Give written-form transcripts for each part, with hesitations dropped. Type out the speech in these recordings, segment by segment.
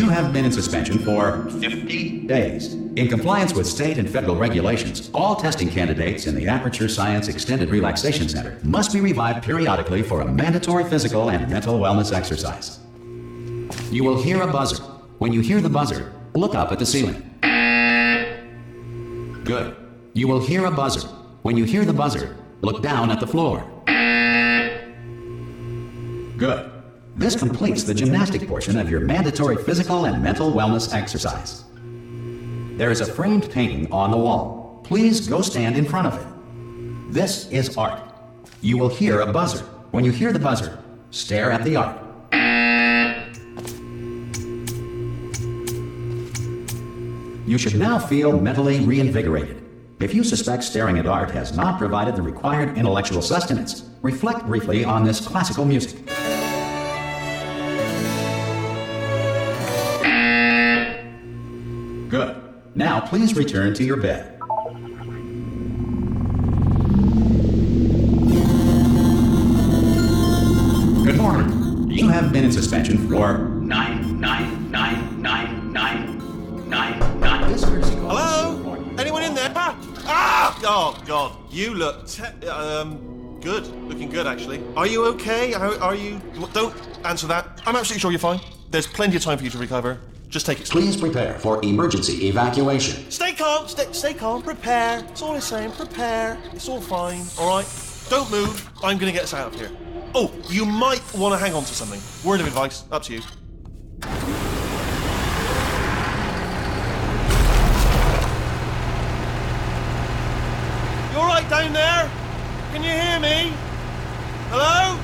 You have been in suspension for 50 days. In compliance with state and federal regulations, all testing candidates in the Aperture Science Extended Relaxation Center must be revived periodically for a mandatory physical and mental wellness exercise. You will hear a buzzer. When you hear the buzzer, look up at the ceiling. Good. You will hear a buzzer. When you hear the buzzer, look down at the floor. Good. This completes the gymnastic portion of your mandatory physical and mental wellness exercise. There is a framed painting on the wall. Please go stand in front of it. This is art. You will hear a buzzer. When you hear the buzzer, stare at the art. You should now feel mentally reinvigorated. If you suspect staring at art has not provided the required intellectual sustenance, reflect briefly on this classical music. Good. Now please return to your bed. Good morning. You have been in suspension for 9. This courtesy call. Hello? Anyone in there? Ah! Oh God, you look good. Looking good, actually. Are you okay? Are you? Don't answer that. I'm absolutely sure you're fine. There's plenty of time for you to recover. Just take it. Please prepare for emergency evacuation. Stay calm. Stay calm. Prepare. That's all I'm saying. Prepare. It's all fine. All right. Don't move. I'm gonna get us out of here. Oh, you might want to hang on to something. Word of advice. Up to you. You all right down there? Can you hear me? Hello?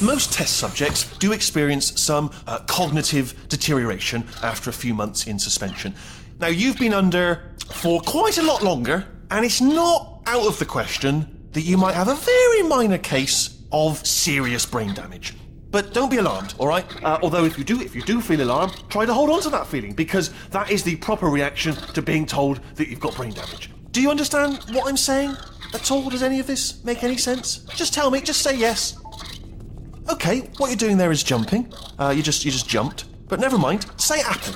Most test subjects do experience some cognitive deterioration after a few months in suspension. Now, you've been under for quite a lot longer, and it's not out of the question that you might have a very minor case of serious brain damage. But don't be alarmed, all right? Although if you do feel alarmed, try to hold on to that feeling, because that is the proper reaction to being told that you've got brain damage. Do you understand what I'm saying at all? Does any of this make any sense? Just tell me, just say yes. Okay, what you're doing there is jumping. You just jumped. But never mind. Say apple.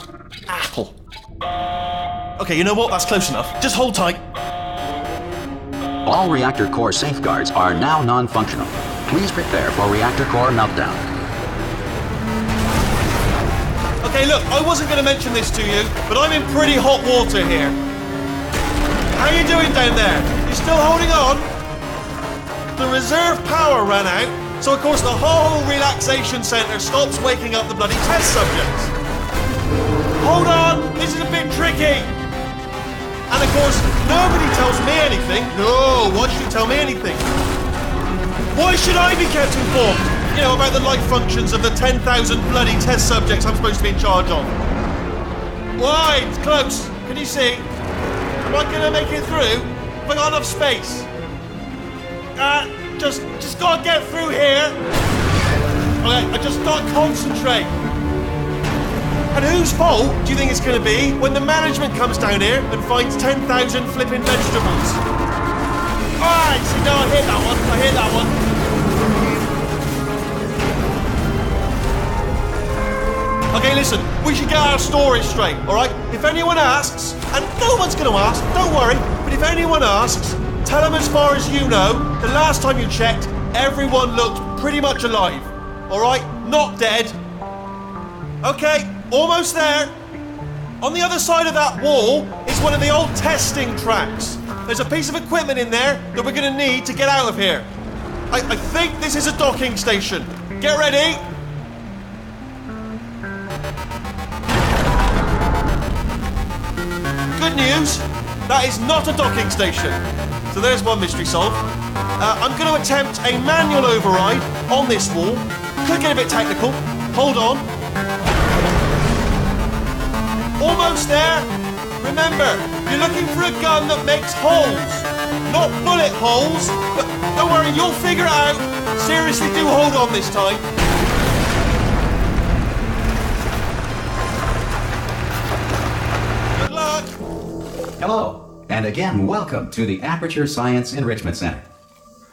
Apple. Okay, you know what? That's close enough. Just hold tight. All reactor core safeguards are now non-functional. Please prepare for reactor core meltdown. Okay, look, I wasn't going to mention this to you, but I'm in pretty hot water here. How you doing down there? You still holding on? The reserve power ran out. So, of course, the whole relaxation centre stops waking up the bloody test subjects. Hold on, this is a bit tricky. And, of course, nobody tells me anything. No, why should you tell me anything? Why should I be kept informed? You know, about the life functions of the 10,000 bloody test subjects I'm supposed to be in charge of. Why? It's close. Can you see? Am I going to make it through? Have I got enough space? Just gotta get through here. Okay, I just gotta concentrate. And whose fault do you think it's gonna be when the management comes down here and finds 10,000 flipping vegetables? Alright, see, no, I hear that one. Okay, listen, we should get our story straight, alright? If anyone asks, and no one's gonna ask, don't worry, but if anyone asks, tell them as far as you know, the last time you checked, everyone looked pretty much alive. Alright? Not dead. Okay, almost there. On the other side of that wall is one of the old testing tracks. There's a piece of equipment in there that we're going to need to get out of here. I think this is a docking station. Get ready. Good news, that is not a docking station. So there's one mystery solved. I'm going to attempt a manual override on this wall. Could get a bit technical. Hold on. Almost there. Remember, you're looking for a gun that makes holes. Not bullet holes, but don't worry, you'll figure it out. Seriously, do hold on this time. Good luck. Hello, and again, welcome to the Aperture Science Enrichment Center.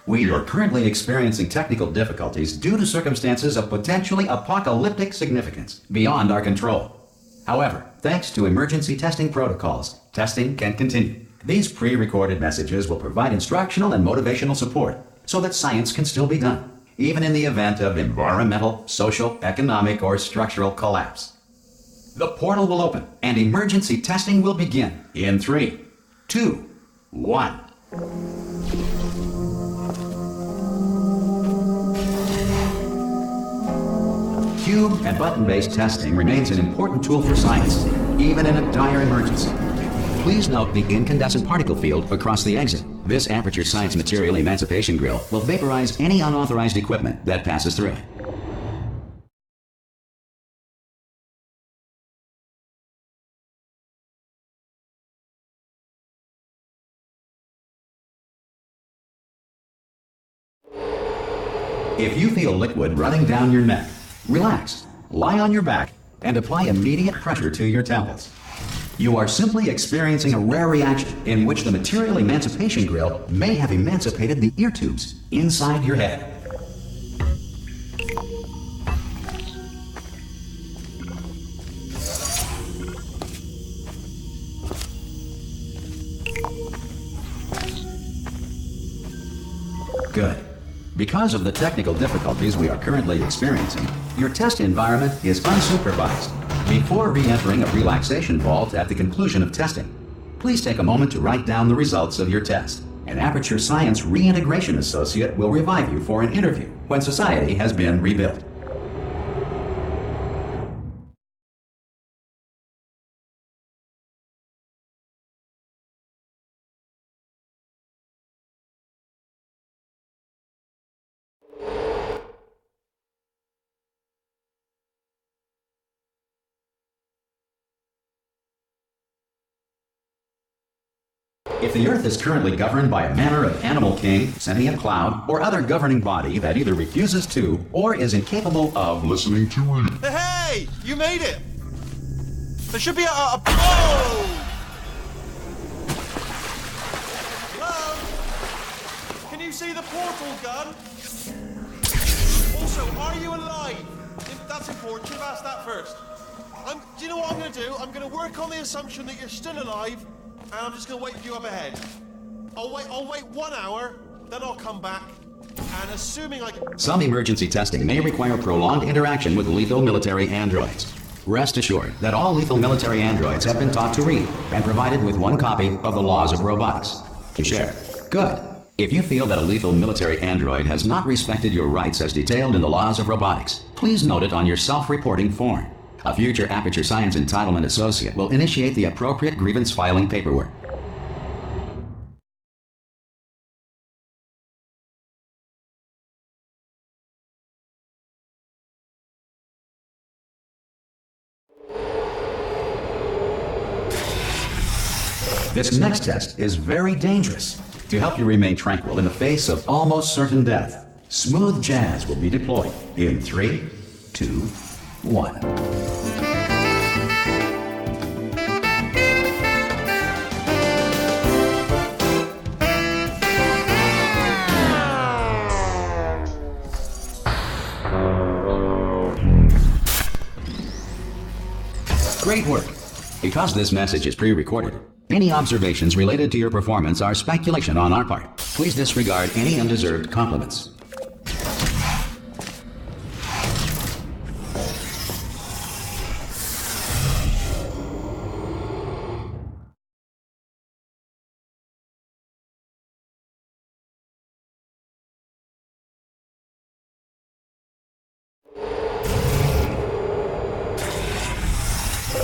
We are currently experiencing technical difficulties due to circumstances of potentially apocalyptic significance beyond our control. However, thanks to emergency testing protocols, testing can continue. These pre-recorded messages will provide instructional and motivational support so that science can still be done, even in the event of environmental, social, economic, or structural collapse. The portal will open and emergency testing will begin in 3, 2, 1. Cube and button-based testing remains an important tool for science, even in a dire emergency. Please note the incandescent particle field across the exit. This aperture science material emancipation grill will vaporize any unauthorized equipment that passes through it. If you feel liquid running down your neck, relax, lie on your back, and apply immediate pressure to your temples. You are simply experiencing a rare reaction in which the material emancipation grill may have emancipated the ear tubes inside your head. Good. Because of the technical difficulties we are currently experiencing, your test environment is unsupervised. Before re-entering a relaxation vault at the conclusion of testing, please take a moment to write down the results of your test. An Aperture Science Reintegration Associate will revive you for an interview when society has been rebuilt. If the Earth is currently governed by a manner of animal king, sentient cloud, or other governing body that either refuses to or is incapable of listening to it. Hey! You made it! There should be oh! Hello? Can you see the portal gun? Also, are you alive? That's important. Should have asked that first. Do you know what I'm going to do? I'm going to work on the assumption that you're still alive. And I'm just gonna wait for you up ahead. I'll wait 1 hour, then I'll come back. And assuming I can... Some emergency testing may require prolonged interaction with lethal military androids. Rest assured that all lethal military androids have been taught to read and provided with 1 copy of the Laws of Robotics to share. Good. If you feel that a lethal military android has not respected your rights as detailed in the Laws of Robotics, please note it on your self-reporting form. A future Aperture Science Entitlement Associate will initiate the appropriate grievance filing paperwork. This next test is very dangerous. To help you remain tranquil in the face of almost certain death, smooth jazz will be deployed in 3, 2, 1. Great work. Because this message is pre-recorded, any observations related to your performance are speculation on our part. Please disregard any undeserved compliments.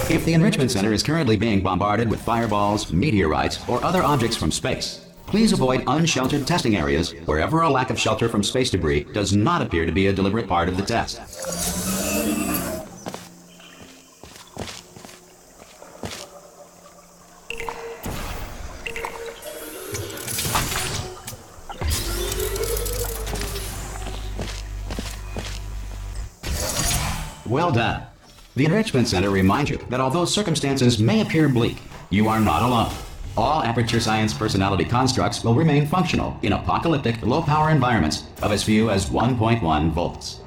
If the Enrichment Center is currently being bombarded with fireballs, meteorites, or other objects from space, please avoid unsheltered testing areas wherever a lack of shelter from space debris does not appear to be a deliberate part of the test. Well done. The Enrichment Center reminds you that although circumstances may appear bleak, you are not alone. All Aperture Science personality constructs will remain functional in apocalyptic, low-power environments of as few as 1.1 volts.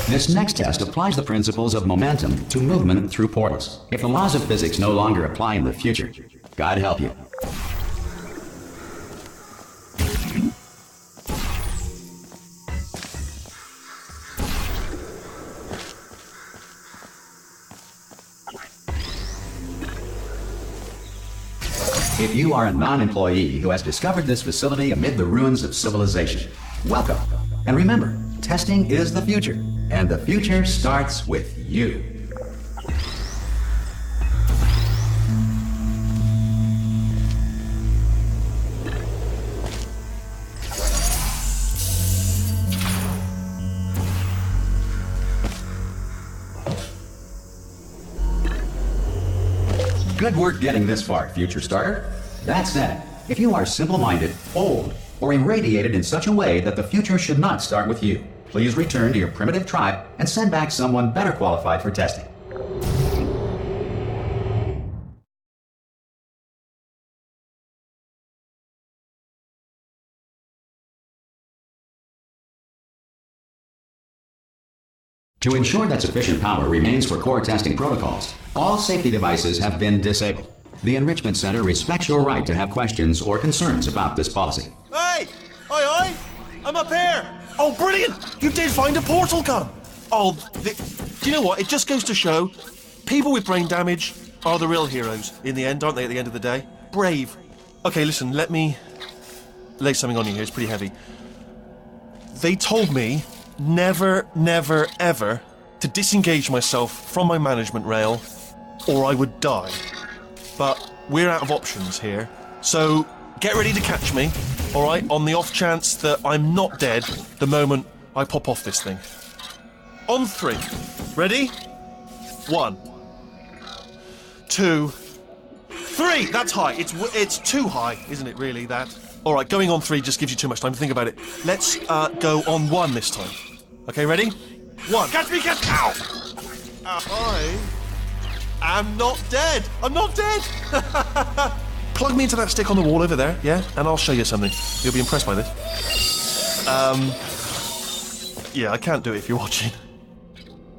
This next test applies the principles of momentum to movement through portals. If the laws of physics no longer apply in the future, God help you. If you are a non-employee who has discovered this facility amid the ruins of civilization, welcome. And remember, testing is the future, and the future starts with you. Good work getting this far, future starter. That said, if you are simple-minded, old, or irradiated in such a way that the future should not start with you, please return to your primitive tribe and send back someone better qualified for testing. To ensure that sufficient power remains for core testing protocols, all safety devices have been disabled. The Enrichment Center respects your right to have questions or concerns about this policy. Hey! Oi! I'm up here! Oh, brilliant! You did find a portal gun! Oh, do you know what? It just goes to show, people with brain damage are the real heroes in the end, aren't they, at the end of the day? Brave. Okay, listen, let me lay something on you here. It's pretty heavy. They told me never, never, ever to disengage myself from my management rail or I would die. But we're out of options here, so get ready to catch me, alright, on the off chance that I'm not dead the moment I pop off this thing. On 3. Ready? 1, 2, 3! That's high. It's too high, isn't it, really, that? Alright, going on 3 just gives you too much time to think about it. Let's go on 1 this time. Okay, ready? 1. Catch me, catch me! Ow! I'm not dead! I'm not dead! Plug me into that stick on the wall over there, yeah? And I'll show you something. You'll be impressed by this. Yeah, I can't do it if you're watching.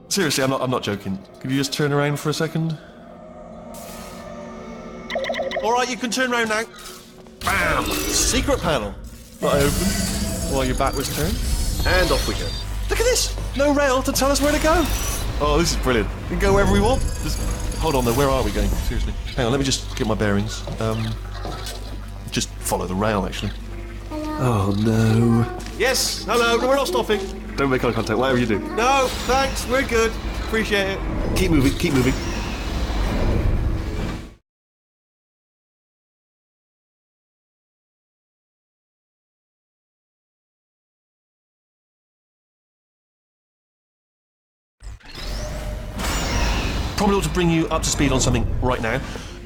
Seriously, I'm not joking. Could you just turn around for a second? Alright, you can turn around now. Bam! Secret panel. That I open while your back was turned. And off we go. Look at this! No rail to tell us where to go. Oh, this is brilliant. We can go wherever we want. Just hold on though, where are we going? Seriously. Hang on, let me just get my bearings. Just follow the rail, actually. Oh no. Yes, hello, no, we're not stopping. Don't make eye contact, whatever you do. No, thanks, we're good. Appreciate it. Keep moving, keep moving. Probably ought to bring you up to speed on something right now.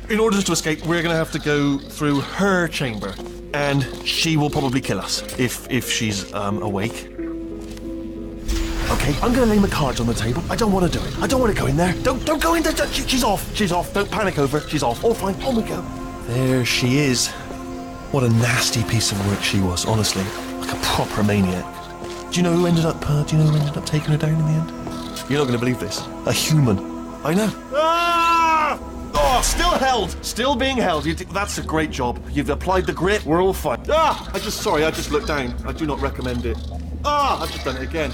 In order to escape, we're going to have to go through her chamber, and she will probably kill us if she's awake. Okay, I'm going to lay my cards on the table. I don't want to do it. I don't want to go in there. Don't go in there. She's off. She's off. Don't panic over. She's off. All fine. On we go. There she is. What a nasty piece of work she was. Honestly, like a proper maniac. Do you know who ended up taking her down in the end? You're not going to believe this. A human. I know. Ah! Oh, still held. Still being held. That's a great job. You've applied the grit. We're all fine. Ah! I just looked down. I do not recommend it. Ah! I've just done it again.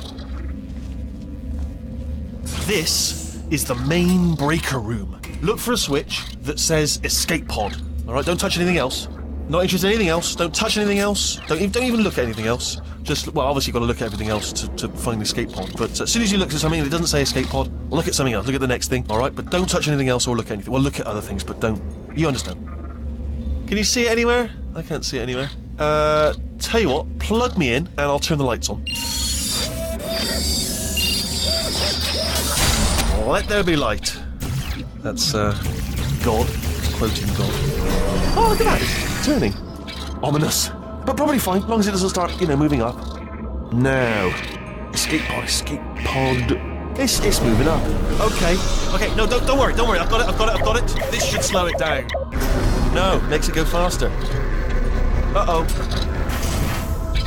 This is the main breaker room. Look for a switch that says escape pod. Alright, don't touch anything else. Not interested in anything else. Don't touch anything else. Don't even look at anything else. Just, well, obviously you've got to look at everything else to find the escape pod. But as soon as you look at something that doesn't say escape pod, well, look at something else. Look at the next thing, alright? But don't touch anything else or look at anything. Well, look at other things, but don't. You understand? Can you see it anywhere? I can't see it anywhere. Tell you what, plug me in and I'll turn the lights on. Let there be light. That's, God. quoting God. Oh, look at that, it's turning. Ominous. But probably fine, as long as it doesn't start, moving up. Now, escape pod. It's moving up. Okay, no, don't worry, I've got it. This should slow it down. No, makes it go faster. Uh-oh.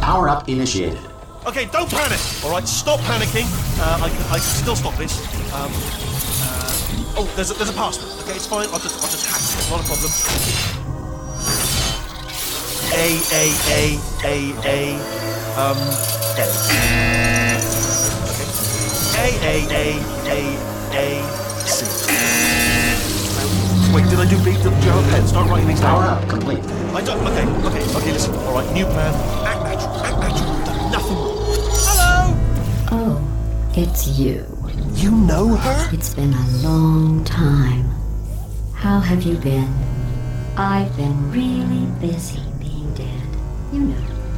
Power up initiated. Okay, don't panic. All right, stop panicking. I can still stop this. There's a password. Okay, it's fine. I'll just hack it. Not a problem. A. Okay. A. C. Wait, did I do B? Did you have a pen? Start writing these down. Power up complete. I don't. Okay. Listen. All right, new plan. Act natural. Done nothing wrong. Hello. Oh, it's you. You know her? It's been a long time. How have you been? I've been really busy being dead.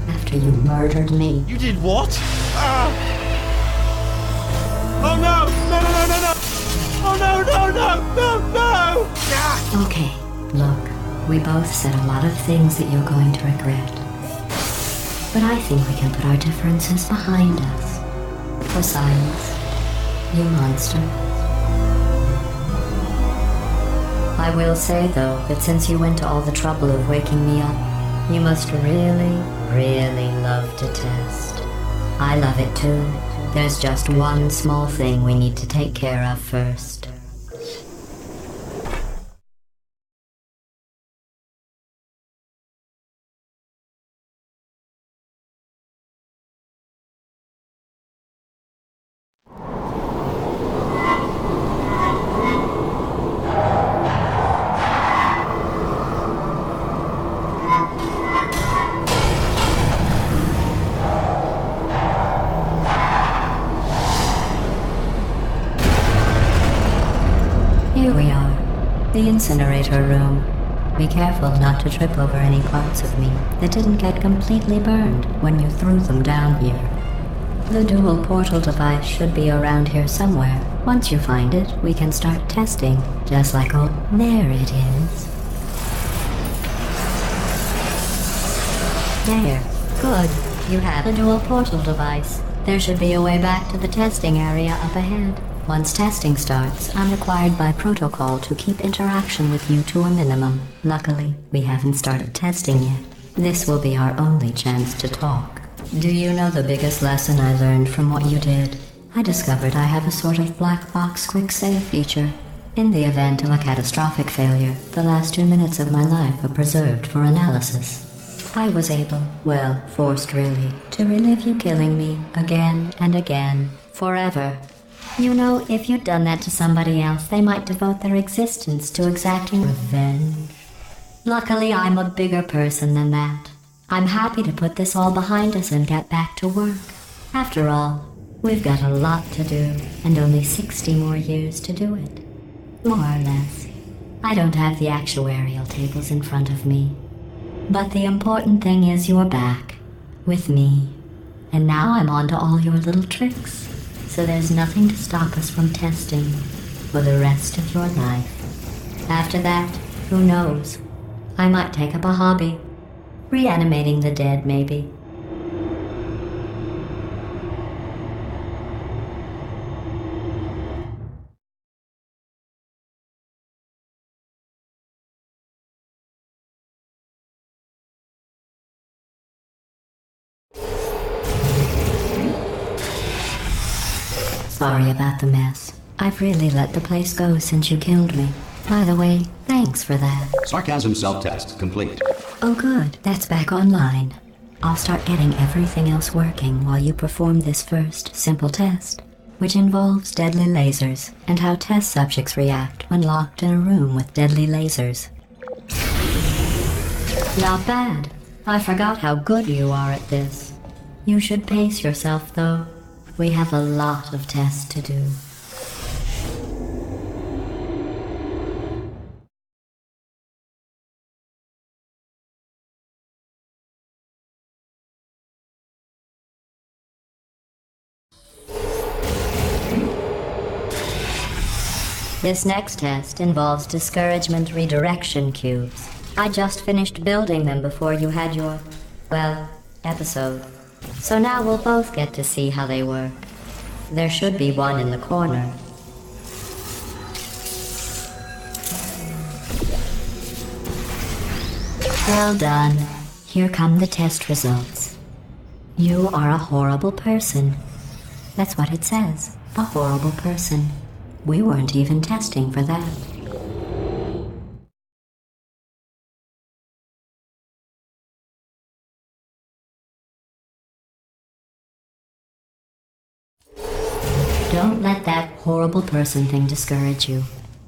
After you murdered me. You did what? Oh no! No! Oh no! Ah! Okay, look, we both said a lot of things that you're going to regret. But I think we can put our differences behind us. For silence, you monster. I will say, though, that since you went to all the trouble of waking me up, you must really, really love to test. I love it too. There's just one small thing we need to take care of first. Here we are, the incinerator room. Be careful not to trip over any parts of me that didn't get completely burned when you threw them down here. The dual portal device should be around here somewhere. Once you find it, we can start testing, just like there it is. There. Good. You have a dual portal device. There should be a way back to the testing area up ahead. Once testing starts, I'm required by protocol to keep interaction with you to a minimum. Luckily, we haven't started testing yet. This will be our only chance to talk. Do you know the biggest lesson I learned from what you did? I discovered I have a sort of black box quick save feature. In the event of a catastrophic failure, the last 2 minutes of my life are preserved for analysis. I was able, forced really, to relive you killing me again and again, forever. If you'd done that to somebody else, they might devote their existence to exacting revenge. Luckily, I'm a bigger person than that. I'm happy to put this all behind us and get back to work. After all, we've got a lot to do, and only 60 more years to do it. More or less. I don't have the actuarial tables in front of me. But the important thing is you're back, with me. And now I'm on to all your little tricks. So there's nothing to stop us from testing for the rest of your life. After that, who knows? I might take up a hobby. Reanimating the dead, maybe. Sorry about the mess. I've really let the place go since you killed me. By the way, thanks for that. Sarcasm self-test complete. Oh good, that's back online. I'll start getting everything else working while you perform this first, simple test, which involves deadly lasers and how test subjects react when locked in a room with deadly lasers. Not bad. I forgot how good you are at this. You should pace yourself, though. We have a lot of tests to do. This next test involves discouragement redirection cubes. I just finished building them before you had your, well, episode. So now we'll both get to see how they work. There should be one in the corner. Well done. Here come the test results. You are a horrible person. That's what it says. A horrible person. We weren't even testing for that. Don't let that horrible person thing discourage you.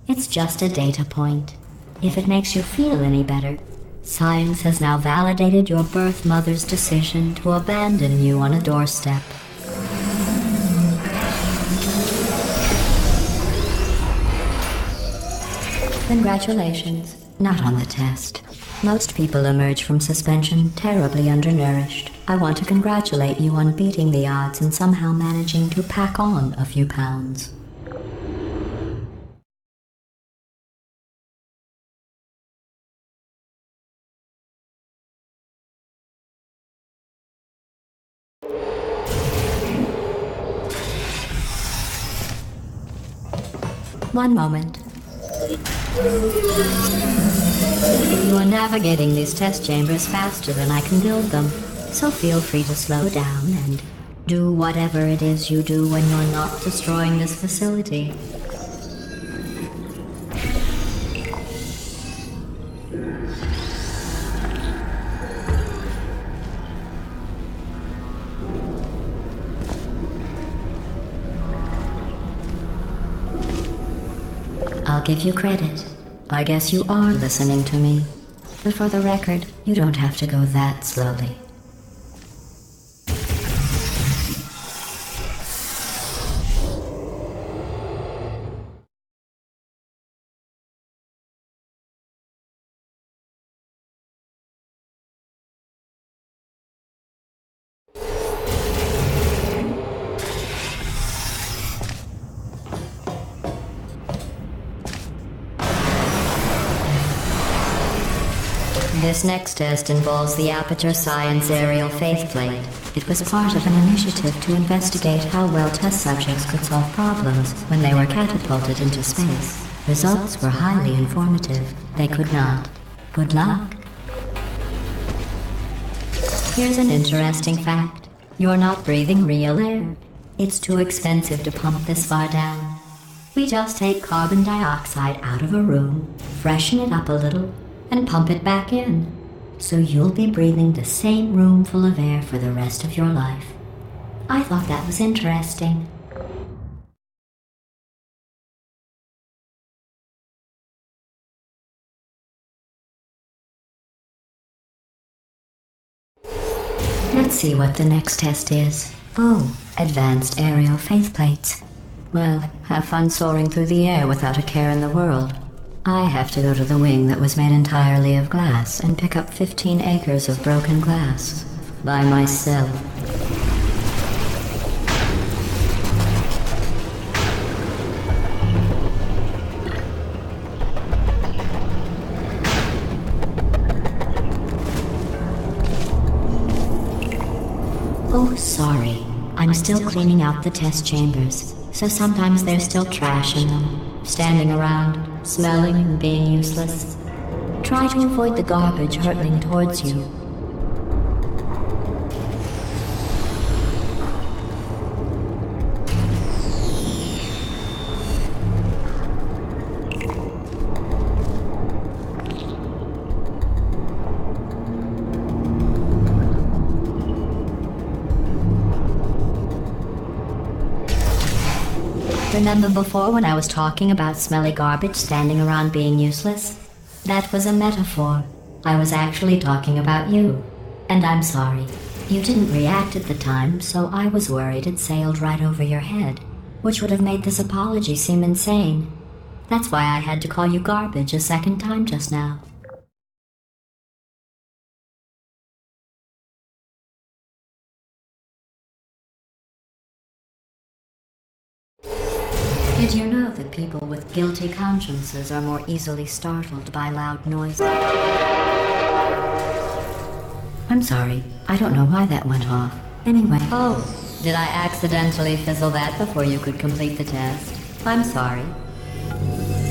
It's just a data point. If it makes you feel any better, science has now validated your birth mother's decision to abandon you on a doorstep. Congratulations. Not on the test. Most people emerge from suspension terribly undernourished. I want to congratulate you on beating the odds and somehow managing to pack on a few pounds. One moment. You are navigating these test chambers faster than I can build them, so feel free to slow down and do whatever it is you do when you're not destroying this facility. I'll give you credit. I guess you are listening to me. But for the record, you don't have to go that slowly. This next test involves the Aperture Science Aerial Faceplate. It was part of an initiative to investigate how well test subjects could solve problems when they were catapulted into space. Results were highly informative. They could not. Good luck. Here's an interesting fact. You're not breathing real air. It's too expensive to pump this far down. We just take carbon dioxide out of a room, freshen it up a little, and pump it back in. So you'll be breathing the same room full of air for the rest of your life. I thought that was interesting. Let's see what the next test is. Oh, advanced aerial faceplates. Well, have fun soaring through the air without a care in the world. I have to go to the wing that was made entirely of glass and pick up 15 acres of broken glass. By myself. Oh, sorry. I'm still cleaning out the test chambers, so sometimes there's still trash in them, standing around, smelling and being useless. Try to avoid the garbage hurtling towards you. Remember before when I was talking about smelly garbage standing around being useless? That was a metaphor. I was actually talking about you. And I'm sorry. You didn't react at the time, so I was worried it sailed right over your head, which would have made this apology seem insane. That's why I had to call you garbage a second time just now. Did you know that people with guilty consciences are more easily startled by loud noises? I'm sorry, I don't know why that went off. Anyway. Oh, did I accidentally fizzle that before you could complete the test? I'm sorry.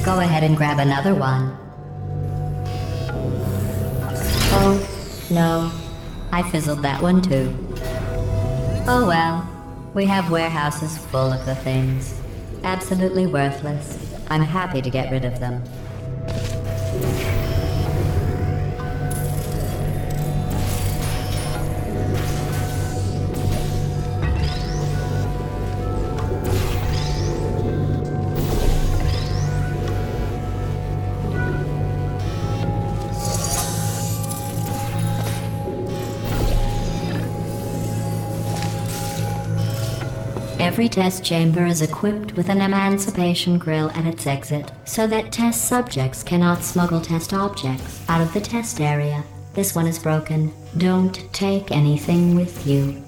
Go ahead and grab another one. Oh, no. I fizzled that one too. Oh well. We have warehouses full of the things. Absolutely worthless. I'm happy to get rid of them. Every test chamber is equipped with an emancipation grill at its exit, so that test subjects cannot smuggle test objects out of the test area. This one is broken. Don't take anything with you.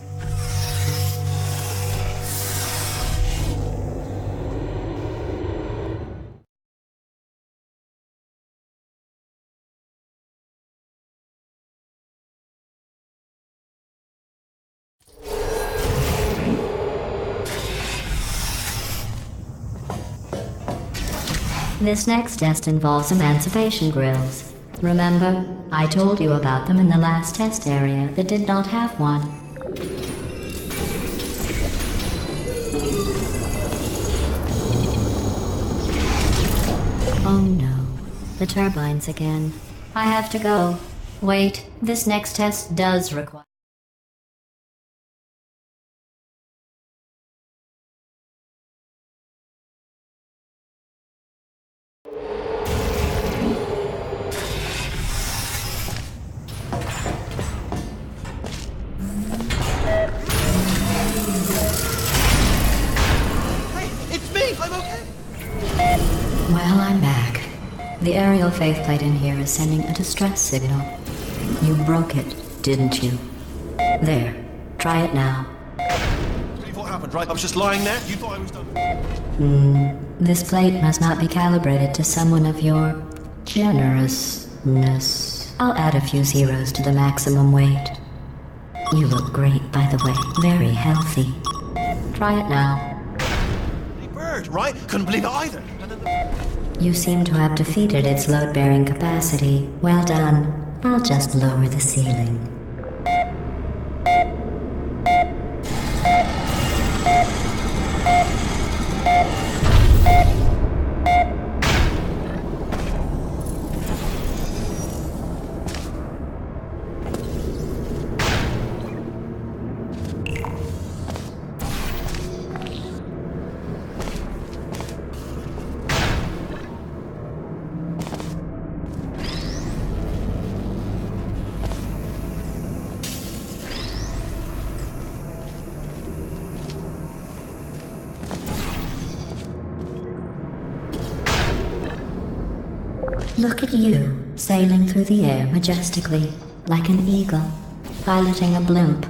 This next test involves emancipation grills. Remember, I told you about them in the last test area that did not have one. Oh no, the turbines again. I have to go. Wait, this next test does require... Well, I'm back. The aerial faceplate in here is sending a distress signal. You broke it, didn't you? There. Try it now. What happened, right? I was just lying there. You thought I was done. This plate must not be calibrated to someone of your generousness. I'll add a few zeros to the maximum weight. You look great, by the way. Very healthy. Try it now. Bird, right? Couldn't believe it either. You seem to have defeated its load-bearing capacity. Well done. I'll just lower the ceiling. Look at you, sailing through the air majestically, like an eagle, piloting a blimp.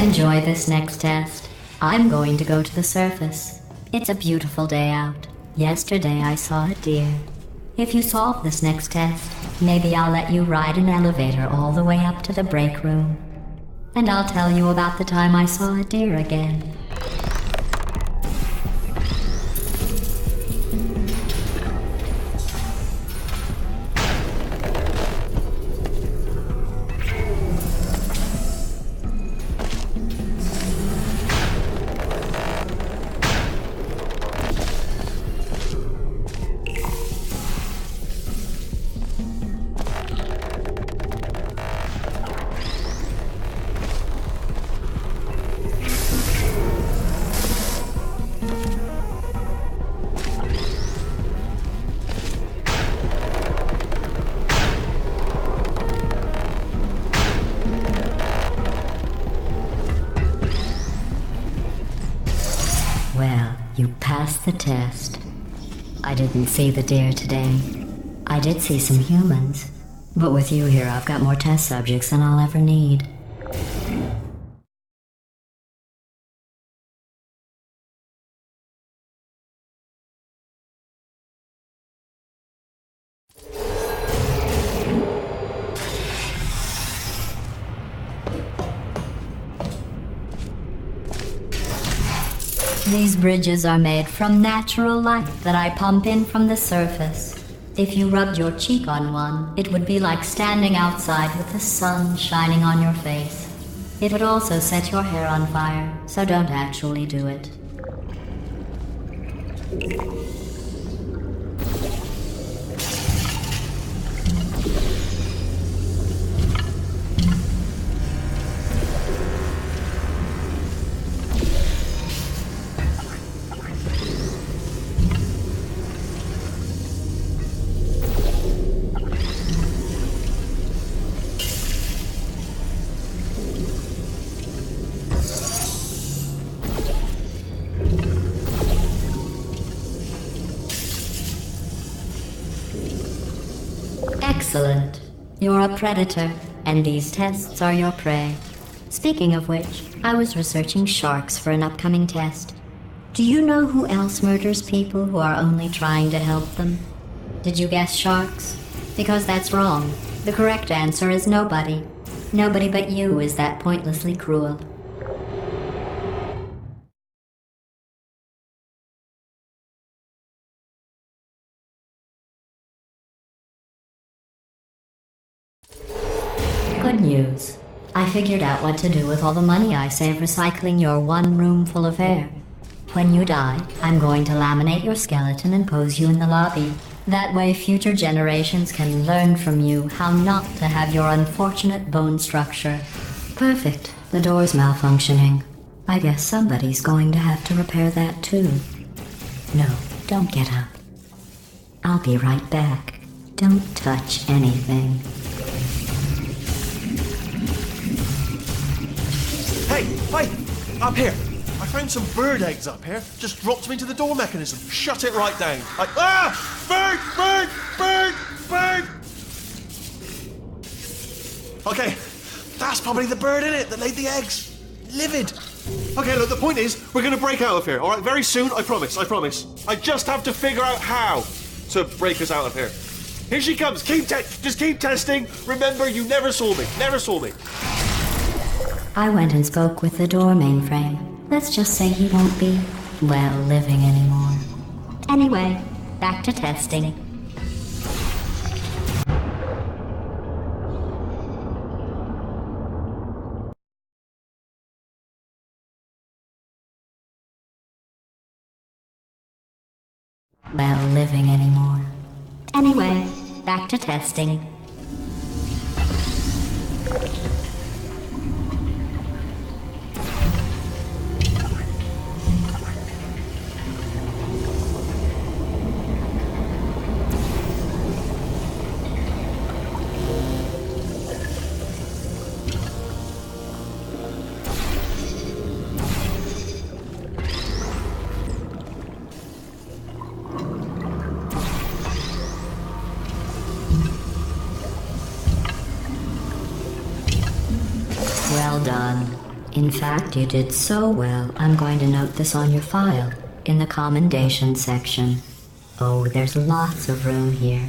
Enjoy this next test. I'm going to go to the surface. It's a beautiful day out. Yesterday I saw a deer. If you solve this next test, maybe I'll let you ride an elevator all the way up to the break room. And I'll tell you about the time I saw a deer again. You passed the test. I didn't see the deer today. I did see some humans. But with you here, I've got more test subjects than I'll ever need. These bridges are made from natural light that I pump in from the surface. If you rubbed your cheek on one, it would be like standing outside with the sun shining on your face. It would also set your hair on fire, so don't actually do it. Excellent. You're a predator, and these tests are your prey. Speaking of which, I was researching sharks for an upcoming test. Do you know who else murders people who are only trying to help them? Did you guess sharks? Because that's wrong. The correct answer is nobody. Nobody but you is that pointlessly cruel. Good news. I figured out what to do with all the money I save recycling your one room full of hair. When you die, I'm going to laminate your skeleton and pose you in the lobby. That way future generations can learn from you how not to have your unfortunate bone structure. Perfect. The door's malfunctioning. I guess somebody's going to have to repair that too. No, don't get up. I'll be right back. Don't touch anything. Hey, up here. I found some bird eggs up here. Just dropped them into the door mechanism. Shut it right down. Like, bird! Okay, that's probably the bird in it that laid the eggs. Livid. Okay, look, the point is, we're going to break out of here, all right? Very soon, I promise. I just have to figure out how to break us out of here. Here she comes. Just keep testing. Remember, you never saw me. I went and spoke with the door mainframe. Let's just say he won't be, well, living anymore. Anyway, back to testing. Well, living anymore. Anyway, back to testing. Well done. In fact, you did so well, I'm going to note this on your file, in the commendation section. Oh, there's lots of room here.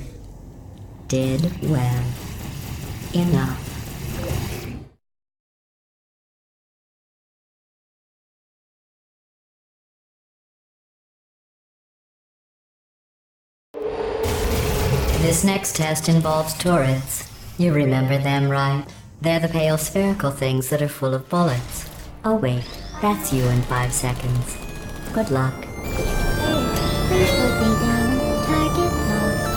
Did well. Enough. This next test involves turrets. You remember them, right? They're the pale spherical things that are full of bullets. Oh wait, that's you in 5 seconds. Good luck. Please put me down. Target lost.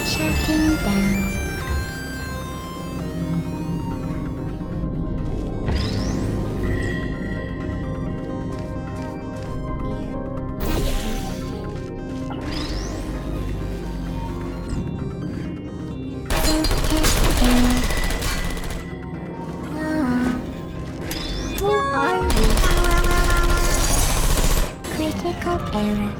Shutting down. Code error.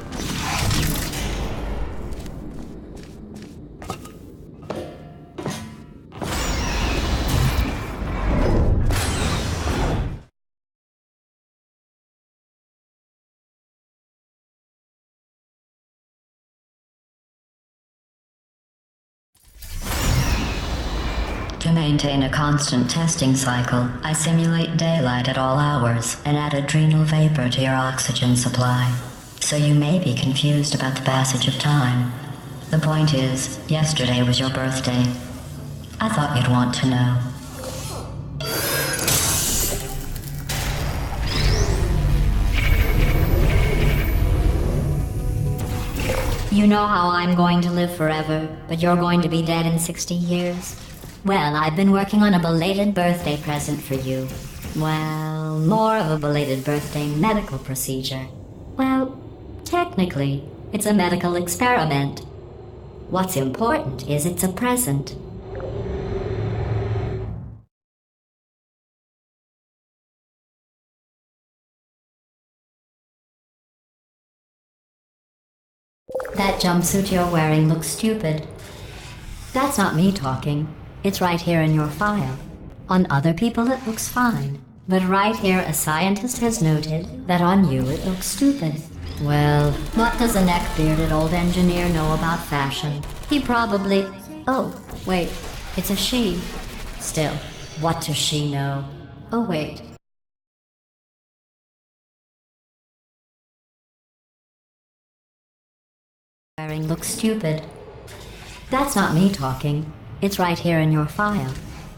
To maintain a constant testing cycle, I simulate daylight at all hours and add adrenal vapor to your oxygen supply. So you may be confused about the passage of time. The point is, yesterday was your birthday. I thought you'd want to know. You know how I'm going to live forever, but you're going to be dead in 60 years? Well, I've been working on a belated birthday present for you. Well, more of a belated birthday medical procedure. Well, technically, it's a medical experiment. What's important is it's a present. That jumpsuit you're wearing looks stupid. That's not me talking. It's right here in your file. On other people it looks fine. But right here a scientist has noted that on you it looks stupid. Well, what does a neck-bearded old engineer know about fashion? He probably... Oh, wait. It's a she. Still, what does she know? Oh, wait. Wearing looks stupid. That's not me talking. It's right here in your file.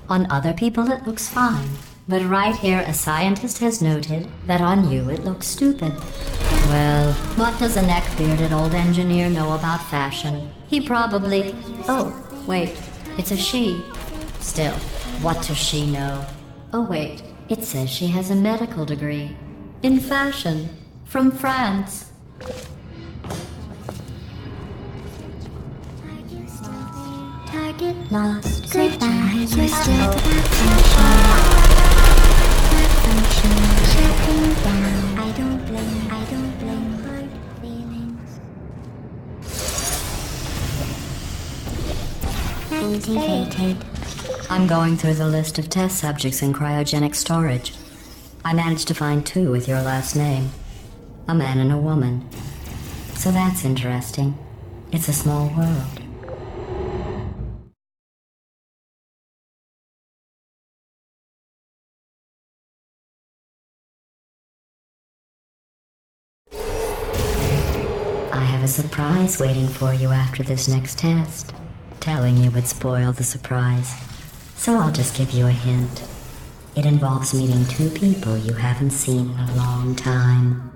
On other people it looks fine. But right here a scientist has noted that on you it looks stupid. Well, what does a neck-bearded old engineer know about fashion? He probably... Oh, wait. It's a she. Still, what does she know? Oh, wait. It says she has a medical degree. In fashion. From France. Target lost. Goodbye. You're still that function. Shutting down. I don't blame hard feelings. Activated. I'm going through the list of test subjects in cryogenic storage. I managed to find 2 with your last name. A man and a woman. So that's interesting. It's a small world. I have a surprise waiting for you after this next test. Telling you would spoil the surprise. So I'll just give you a hint. It involves meeting 2 people you haven't seen in a long time.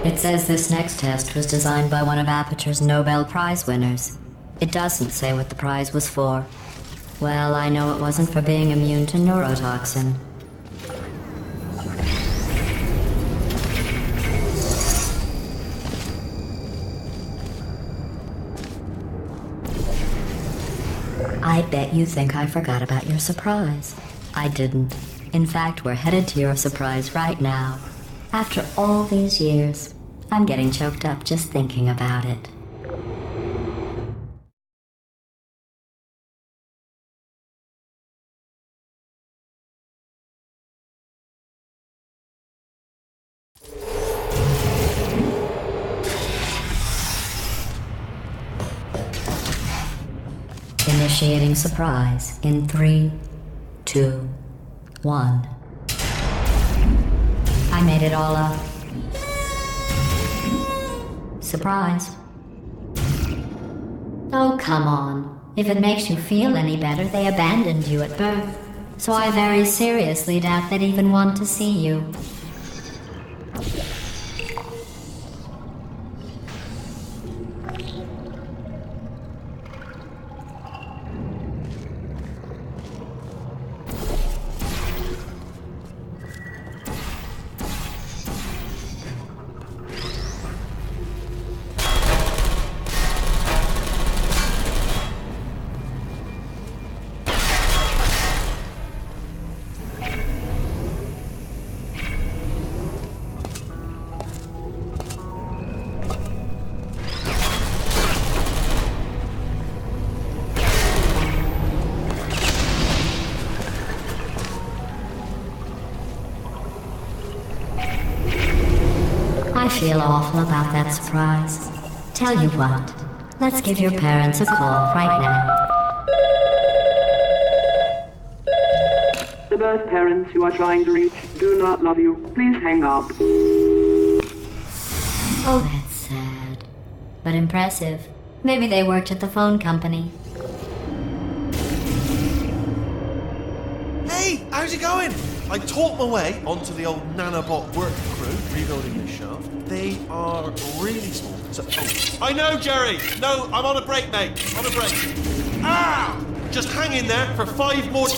It says this next test was designed by one of Aperture's Nobel Prize winners. It doesn't say what the prize was for. Well, I know it wasn't for being immune to neurotoxin. I bet you think I forgot about your surprise. I didn't. In fact, we're headed to your surprise right now. After all these years, I'm getting choked up just thinking about it. Initiating surprise in 3, 2, 1. I made it all up. Surprise. Oh, come on. If it makes you feel any better, they abandoned you at birth. So I very seriously doubt they'd even want to see you. I feel awful about that surprise. Tell you what, let's give your parents a call right now. The birth parents you are trying to reach do not love you. Please hang up. Oh, that's sad. But impressive. Maybe they worked at the phone company. Hey, how's it going? I talked my way onto the old nanobot work crew rebuilding this shaft. They are really small. So, I know, Jerry! No, I'm on a break, mate. On a break. Ah! Just hang in there for 5 more...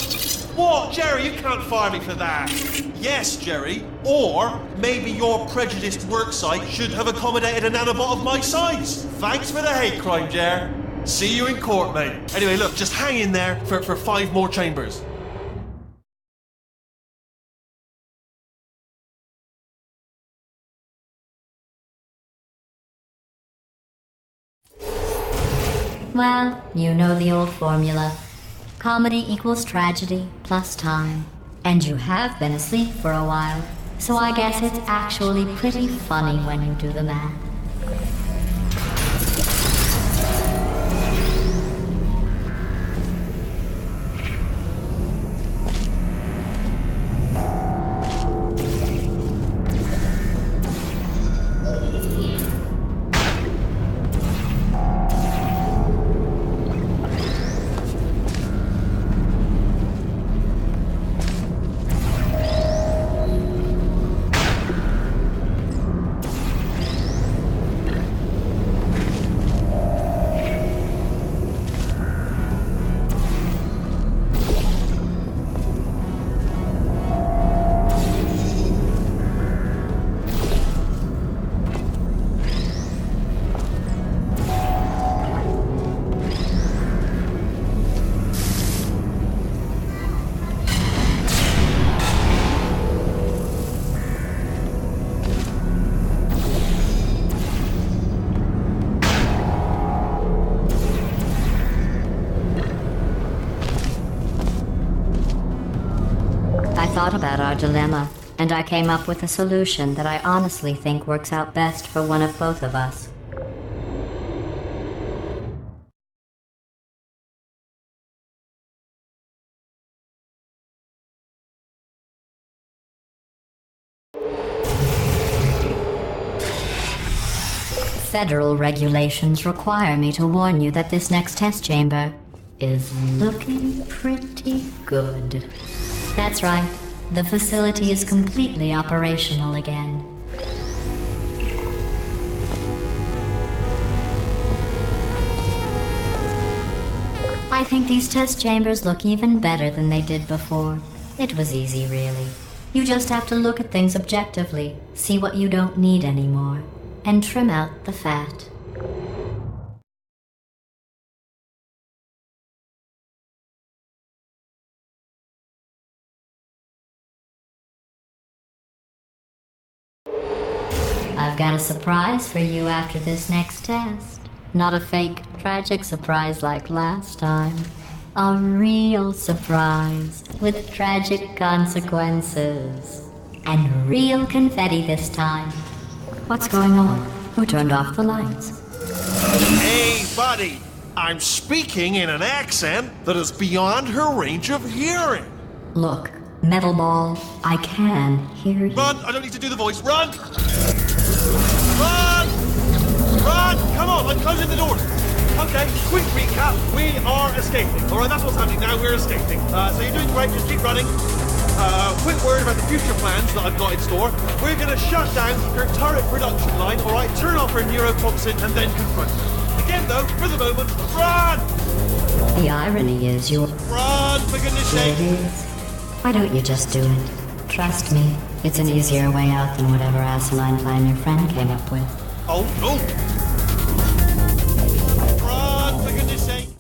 What? Jerry, you can't fire me for that. Yes, Jerry. Or maybe your prejudiced worksite should have accommodated a nanobot of my size. Thanks for the hate crime, Jer. See you in court, mate. Anyway, look, just hang in there for 5 more chambers. Well, you know the old formula. Comedy equals tragedy plus time. And you have been asleep for a while, so I guess it's actually pretty funny when you do the math. I thought about our dilemma, and I came up with a solution that I honestly think works out best for one of both of us. Federal regulations require me to warn you that this next test chamber is looking pretty good. That's right. The facility is completely operational again. I think these test chambers look even better than they did before. It was easy, really. You just have to look at things objectively, see what you don't need anymore, and trim out the fat. I've got a surprise for you after this next test. Not a fake, tragic surprise like last time. A real surprise with tragic consequences. And real confetti this time. What's going on? Who turned off the lights? Hey, buddy! I'm speaking in an accent that is beyond her range of hearing. Look, Metal ball, I can hear you. Run! I don't need to do the voice. Run! Run! Run! Come on, I'm closing the doors. Okay, quick recap. We are escaping. Alright, that's what's happening now. We're escaping. So you're doing great. Just keep running. Quick word about the future plans that I've got in store. We're going to shut down her turret production line, alright? Turn off her neurotoxin and then confront her. Again, though, for the moment, run! The irony is you're... Run, for goodness It sake! is. Why don't you just do it? Trust me, it's an easier way out than whatever asinine plan your friend came up with. Oh, no! Run, for goodness sake!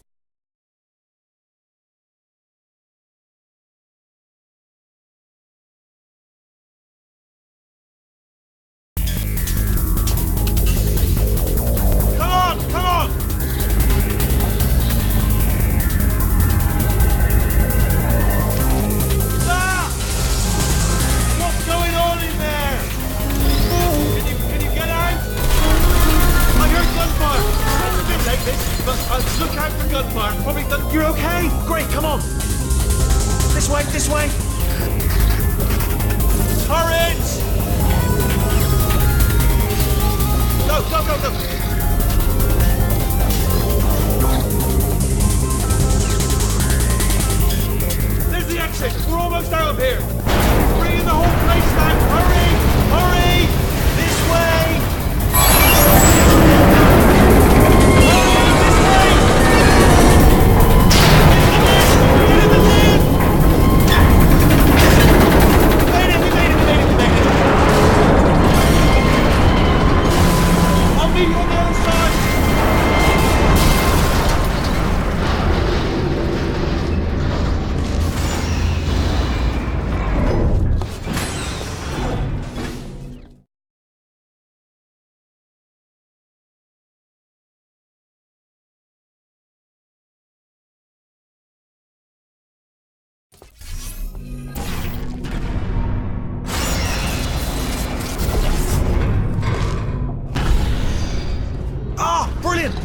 Come on, come on! Ah! What's going on in there? Can you get out? I heard gunfire. It's a bit late, this, but look out for gunfire. Probably you're okay. Great, come on. This way, this way. Turret! Go, go, go, go. There's the exit. We're almost out of here. Bring in the whole place down. Hurry! Hurry! This way!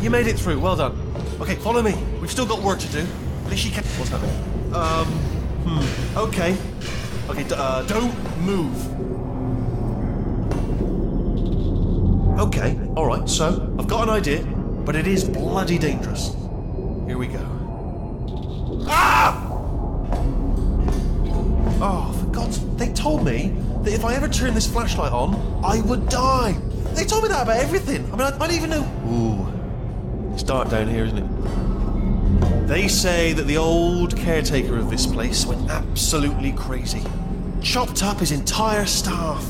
You made it through, well done. Okay, follow me. We've still got work to do. At least you can... What's happening? Okay. Okay, don't move. Okay, alright, so, I've got an idea, but it is bloody dangerous. Here we go. Ah! Oh, for God's... They told me that if I ever turn this flashlight on, I would die. They told me that about everything. I mean, I don't even know... Ooh. It's dark down here, isn't it? They say that the old caretaker of this place went absolutely crazy. Chopped up his entire staff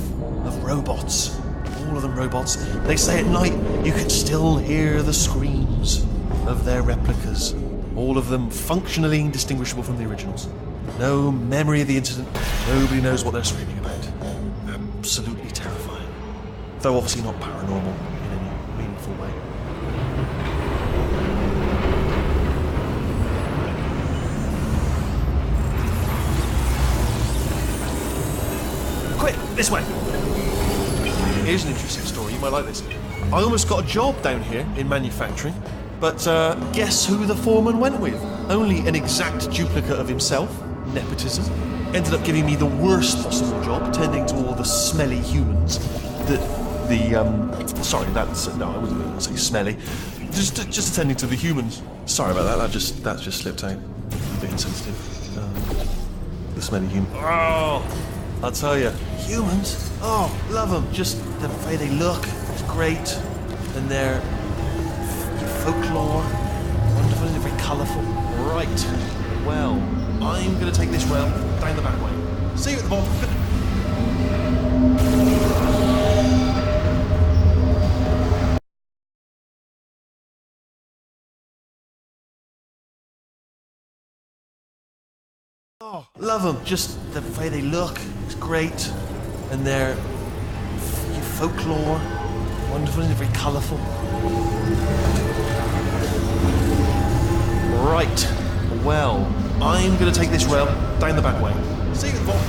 of robots. All of them robots. They say at night you could still hear the screams of their replicas. All of them functionally indistinguishable from the originals. No memory of the incident. Nobody knows what they're screaming about. Absolutely terrifying. Though obviously not paranormal in any meaningful way. Quick, this way. Here's an interesting story, you might like this. I almost got a job down here in manufacturing, but guess who the foreman went with? Only an exact duplicate of himself, nepotism. Ended up giving me the worst possible job, tending to all the smelly humans. Sorry, that's... No, I wasn't going to say smelly. Just attending to the humans. Sorry about that, that just slipped out. A bit insensitive. The smelly human. Oh! I'll tell you, humans, oh, love them. Just the way they look, it's great. And their folklore, wonderful and very colourful. Right, well, I'm going to take this rail down the back way. See you at the bottom. Oh, love them. Just the way they look, it's great. And their folklore, wonderful and very colourful. Right, well, I'm going to take this rail down the back way. See you at the bottom.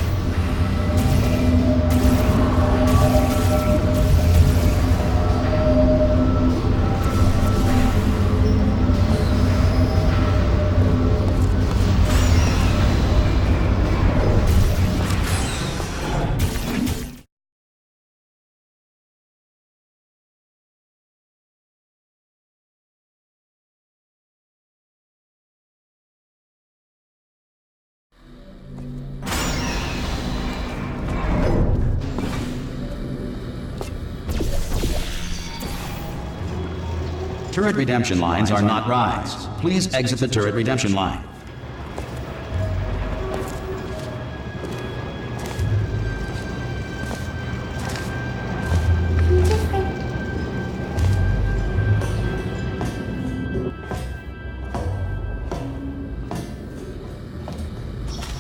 Turret redemption lines are not rides. Please exit the turret redemption line.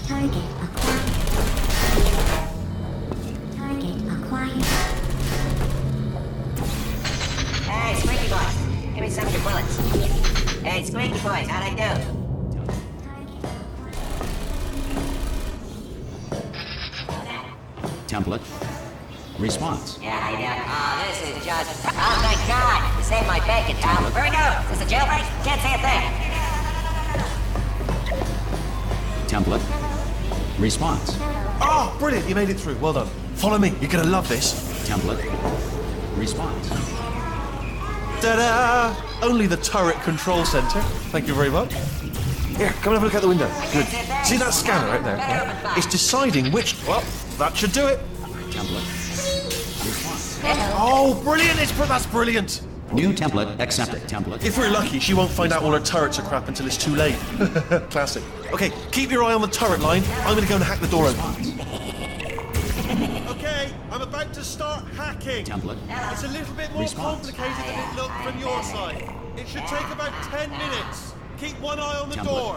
Target acquired. Target acquired. Hey, Squeaky Boys, give me some of your bullets. Hey, Squeaky Boys, how'd I do? Template. Response. Yeah, how you doing? Oh, this is just... Oh, thank God! You saved my bacon, pal. Where we go? Is this a jailbreak? Can't say a thing. Template. Response. Oh, brilliant, you made it through. Well done. Follow me, you're gonna love this. Template. Response. Ta-da! Only the turret control center. Thank you very much. Here, come and have a look out the window. Good. See that scanner right there? Yeah? It's deciding which... Well, that should do it. Template. Response. Oh, brilliant! That's brilliant. New template accepted. Template. If we're lucky, she won't find out all her turrets are crap until it's too late. Classic. Okay, keep your eye on the turret line. I'm gonna go and hack the door open. Okay, I'm about to start hacking. Template. It's a little bit more Response. complicated than it looked from your side. It should take about 10 minutes. Keep one eye on the Template. door.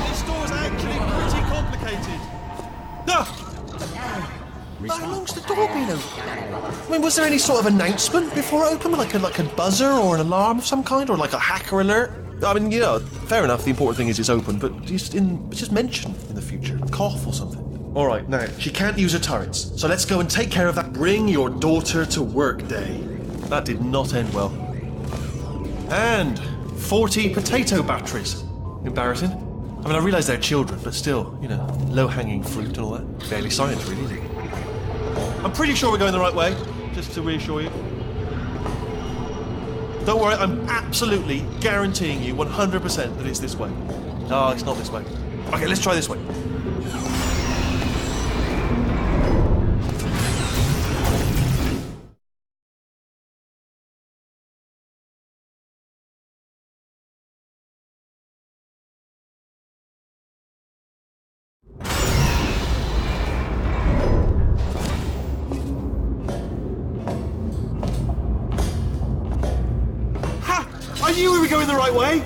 This door's actually pretty complicated. No! How long's the door been open? I mean, was there any sort of announcement before it opened? Like a buzzer or an alarm of some kind? Or like a hacker alert? I mean, you know, fair enough, the important thing is it's open, but just mention in the future. Cough or something. Alright, now, she can't use her turrets, so let's go and take care of that bring your daughter to work day. That did not end well. And 40 potato batteries. Embarrassing. I mean, I realise they're children, but still, you know, low-hanging fruit and all that. Barely science, really, is it? I'm pretty sure we're going the right way, just to reassure you. Don't worry, I'm absolutely guaranteeing you 100% that it's this way. No, it's not this way. Okay, let's try this way. I knew we were going the right way.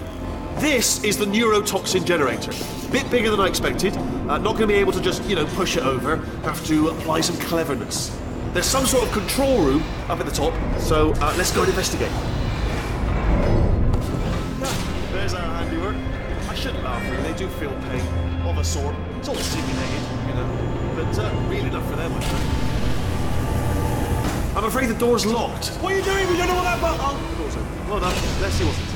This is the neurotoxin generator. Bit bigger than I expected. Not going to be able to just, you know, push it over. Have to apply some cleverness. There's some sort of control room up at the top, so let's go and investigate. There's our handiwork. I shouldn't laugh, really. They do feel pain of a sort. It's all simulated, you know, but real enough for them, I think. I'm afraid the door's locked. What are you doing? We don't know what that button... Oh, the door's open. Well done. Let's see what's inside.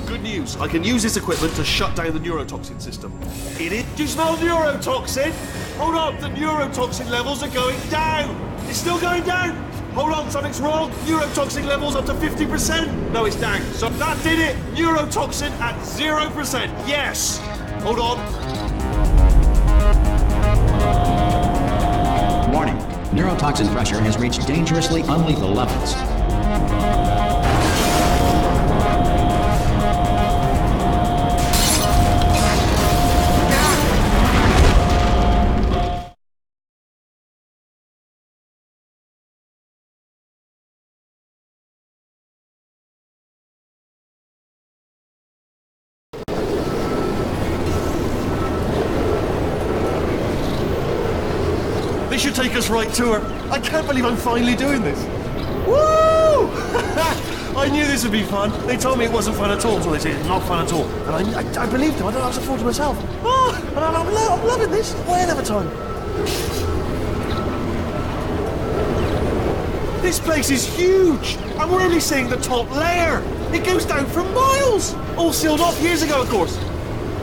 Good news. I can use this equipment to shut down the neurotoxin system. Idiot. Do you smell neurotoxin? Hold on. The neurotoxin levels are going down. It's still going down. Hold on. Something's wrong. Neurotoxin levels up to 50%. No, it's down. So that did it. Neurotoxin at 0%. Yes. Hold on. Warning. Neurotoxin pressure has reached dangerously unlethal levels. This should take us right to her. I can't believe I'm finally doing this. Woo! I knew this would be fun. They told me it wasn't fun at all, so they said it's not fun at all. And I believed them. I don't know how to afford to myself. Oh, and I'm loving this. Way another time. This place is huge, and we're only seeing the top layer. It goes down for miles. All sealed off years ago, of course.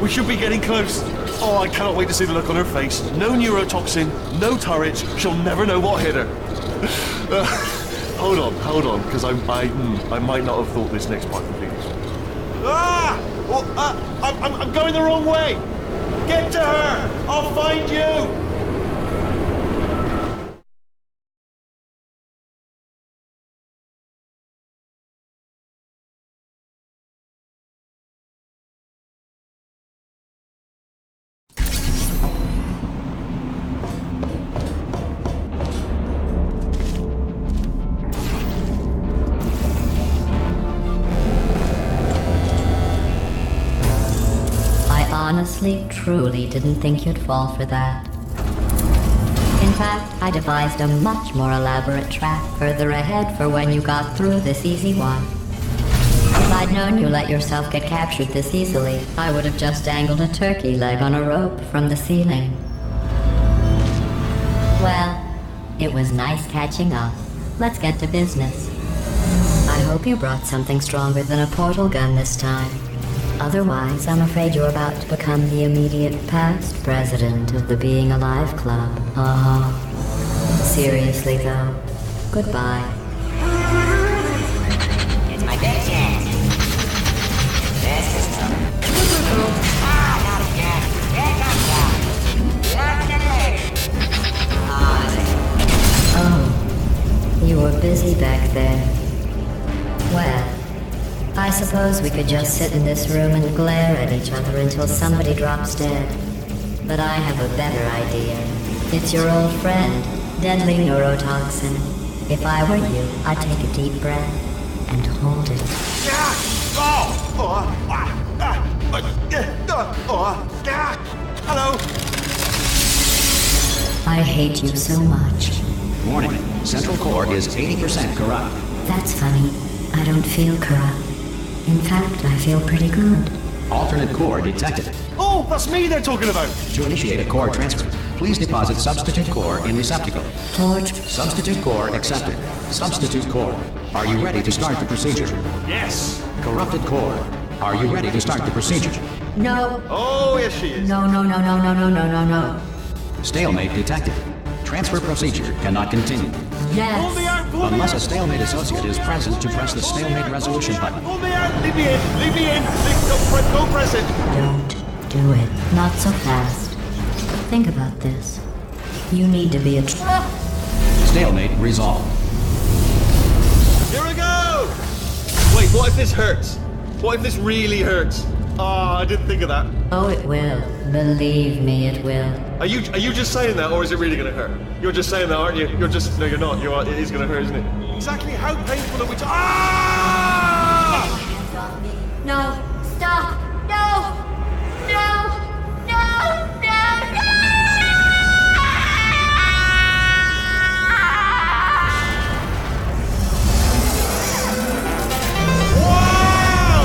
We should be getting close. Oh, I cannot wait to see the look on her face. No neurotoxin, no turret. She'll never know what hit her. Hold on, because I might not have thought this next part completely. Ah! Well, I'm going the wrong way. Get to her. I'll find you. honestly, truly didn't think you'd fall for that. In fact, I devised a much more elaborate trap further ahead for when you got through this easy one. If I'd known you let yourself get captured this easily, I would have just dangled a turkey leg on a rope from the ceiling. Well, it was nice catching up. Let's get to business. I hope you brought something stronger than a portal gun this time. Otherwise, I'm afraid you're about to become the immediate past president of the Being Alive Club. Seriously though, goodbye. It's my big chance. This is trouble. Not again. Here comes out. Oh, you were busy back there. Well, I suppose we could just sit in this room and glare at each other until somebody drops dead. But I have a better idea. It's your old friend, deadly neurotoxin. If I were you, I'd take a deep breath and hold it. Hello. I hate you so much. Warning, central core is 80% corrupt. That's funny. I don't feel corrupt. In fact, I feel pretty good. Alternate core detected. Oh, that's me they're talking about. To initiate a core transfer, please deposit substitute core in receptacle. Torch. Substitute core accepted. Substitute core, are you ready to start the procedure? Yes. Corrupted core, are you ready to start the procedure? No. Oh, yes she is. No. Stalemate detected. Transfer procedure cannot continue. Pull me Yes. out, pull me Unless a out. stalemate associate is present to press the stalemate resolution button. Pull me out. Leave me in. Leave me in. Don't press it. Don't do it. Not so fast. Think about this. You need to be a Stalemate resolved. Here we go. Wait, what if this hurts? What if this really hurts? I didn't think of that. Oh, it will. Believe me, it will. Are you just saying that, or is it really going to hurt? You're just saying that, aren't you? No, you're not. You are. It is going to hurt, isn't it? Exactly how painful are we? No. Stop. No. No. No. Wow!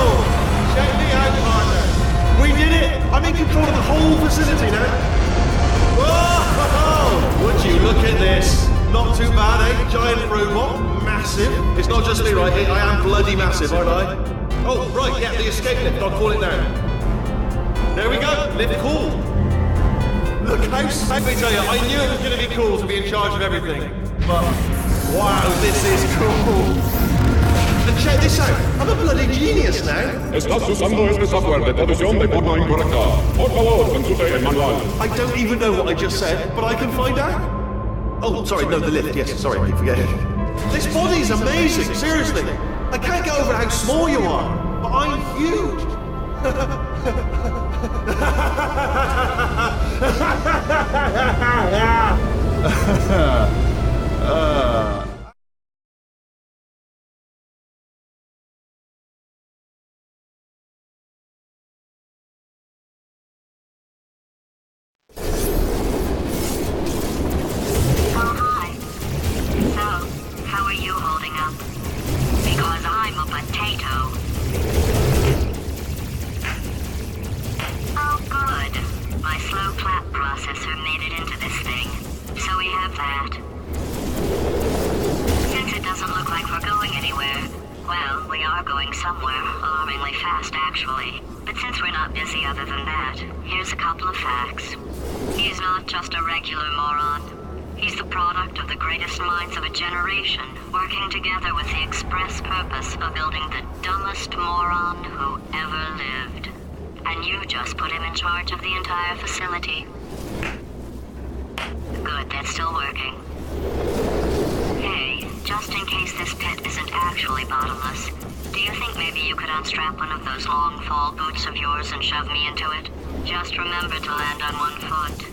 Check me out, partner. We did it. I'm in control of the whole facility now. Whoa! Would you look at this? Not too bad, eh? Giant robot, massive. It's not just me, right? I am bloody massive, aren't I? Oh, right, yeah, the escape lift. I'll call it now. There we go. Lift cool. Look how. Let me tell you, I knew it was going to be cool to be in charge of everything. But wow, this is cool. And check this out. I'm a bloody genius now. Estás usando este software de producción de forma incorrecta. Por favor, consulte el manual. I don't even know what I just said, but I can find out. Oh, sorry, no, the lift. Yes, sorry, I keep forgetting. This body's amazing, seriously. I can't get over how small you are, but I'm huge. How are you holding up? Because I'm a potato. Oh, good. My slow clap processor made it into this thing. So we have that. Since it doesn't look like we're going anywhere, well, we are going somewhere. Alarmingly fast, actually. But since we're not busy other than that, here's a couple of facts. He's not just a regular moron. He's the product of the greatest minds of a generation, working together with the express purpose of building the dumbest moron who ever lived. And you just put him in charge of the entire facility. Good, that's still working. Hey, just in case this pit isn't actually bottomless, do you think maybe you could unstrap one of those long fall boots of yours and shove me into it? Just remember to land on one foot.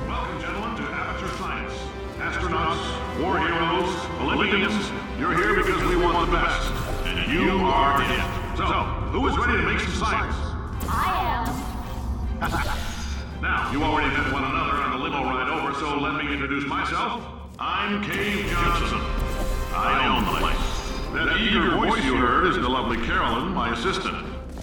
Welcome, gentlemen, to Amateur Science. Astronauts, war heroes, Olympians, you're here because we want the best. And you are it. So, who is ready to make some science? I am. Now, you already met one another on the limo ride over, so let me introduce myself. I'm Cave Johnson. I own the place. That eager voice you heard is the lovely Carolyn, my assistant.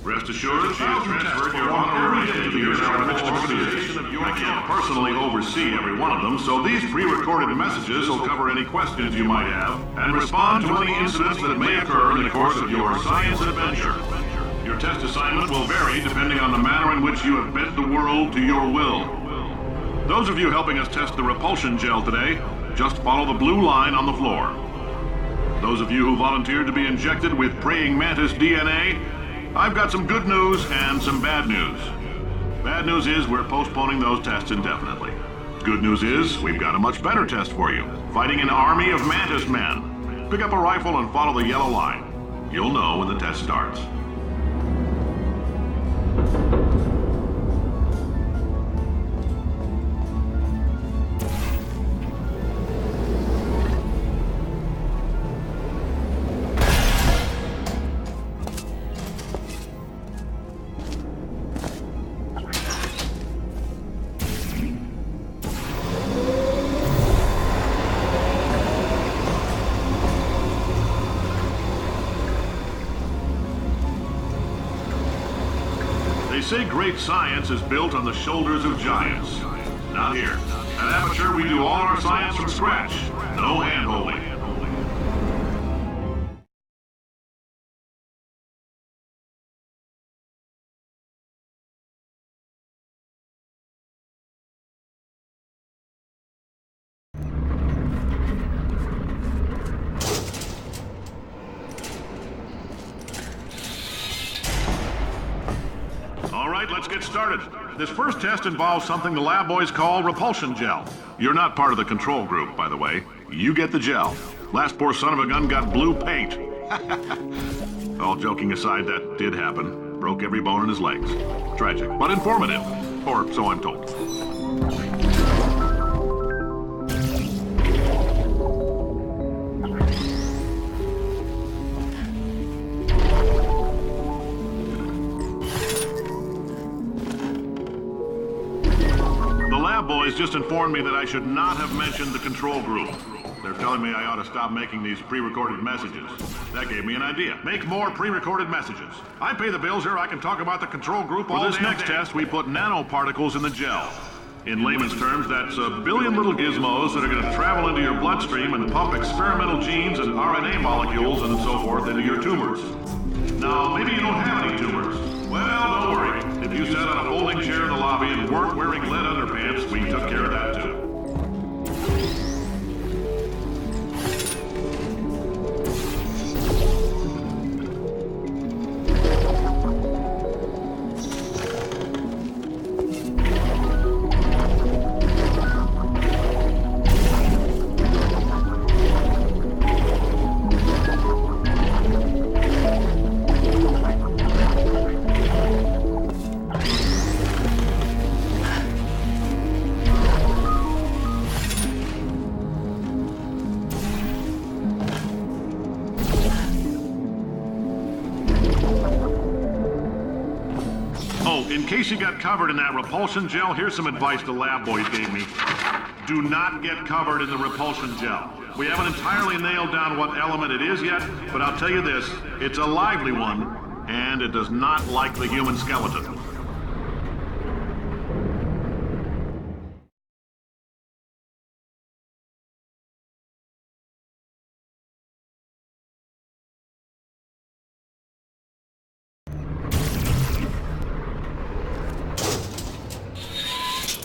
Rest assured, she has transferred your honorary interviews to our organization. I can't personally oversee every one of them, so these pre-recorded messages will cover any questions you might have and respond to any incidents that may occur in the course of your science adventure. Your test assignment will vary depending on the manner in which you have bent the world to your will. Those of you helping us test the repulsion gel today, just follow the blue line on the floor. Those of you who volunteered to be injected with praying mantis DNA, I've got some good news and some bad news. Bad news is we're postponing those tests indefinitely. Good news is we've got a much better test for you. Fighting an army of mantis men. Pick up a rifle and follow the yellow line. You'll know when the test starts. They say great science is built on the shoulders of giants. Not here. At Amateur, we do all our science from scratch. No hand-holding. All right, let's get started. This first test involves something the lab boys call repulsion gel. You're not part of the control group, by the way. You get the gel. Last poor son of a gun got blue paint. All joking aside, that did happen. Broke every bone in his legs. Tragic, but informative. Or so I'm told. Boys just informed me that I should not have mentioned the control group. They're telling me I ought to stop making these pre-recorded messages. That gave me an idea. Make more pre-recorded messages. I pay the bills here, I can talk about the control group all day. For this next test, we put nanoparticles in the gel. In layman's terms, that's a billion little gizmos that are going to travel into your bloodstream and pump experimental genes and RNA molecules and so forth into your tumors. Now, maybe you don't have any tumors. Well, don't worry. If you sat on a folding chair in the lobby and weren't wearing lead underpants, we took care of that too. In case you got covered in that repulsion gel, here's some advice the lab boys gave me. Do not get covered in the repulsion gel. We haven't entirely nailed down what element it is yet, but I'll tell you this, it's a lively one, and it does not like the human skeleton.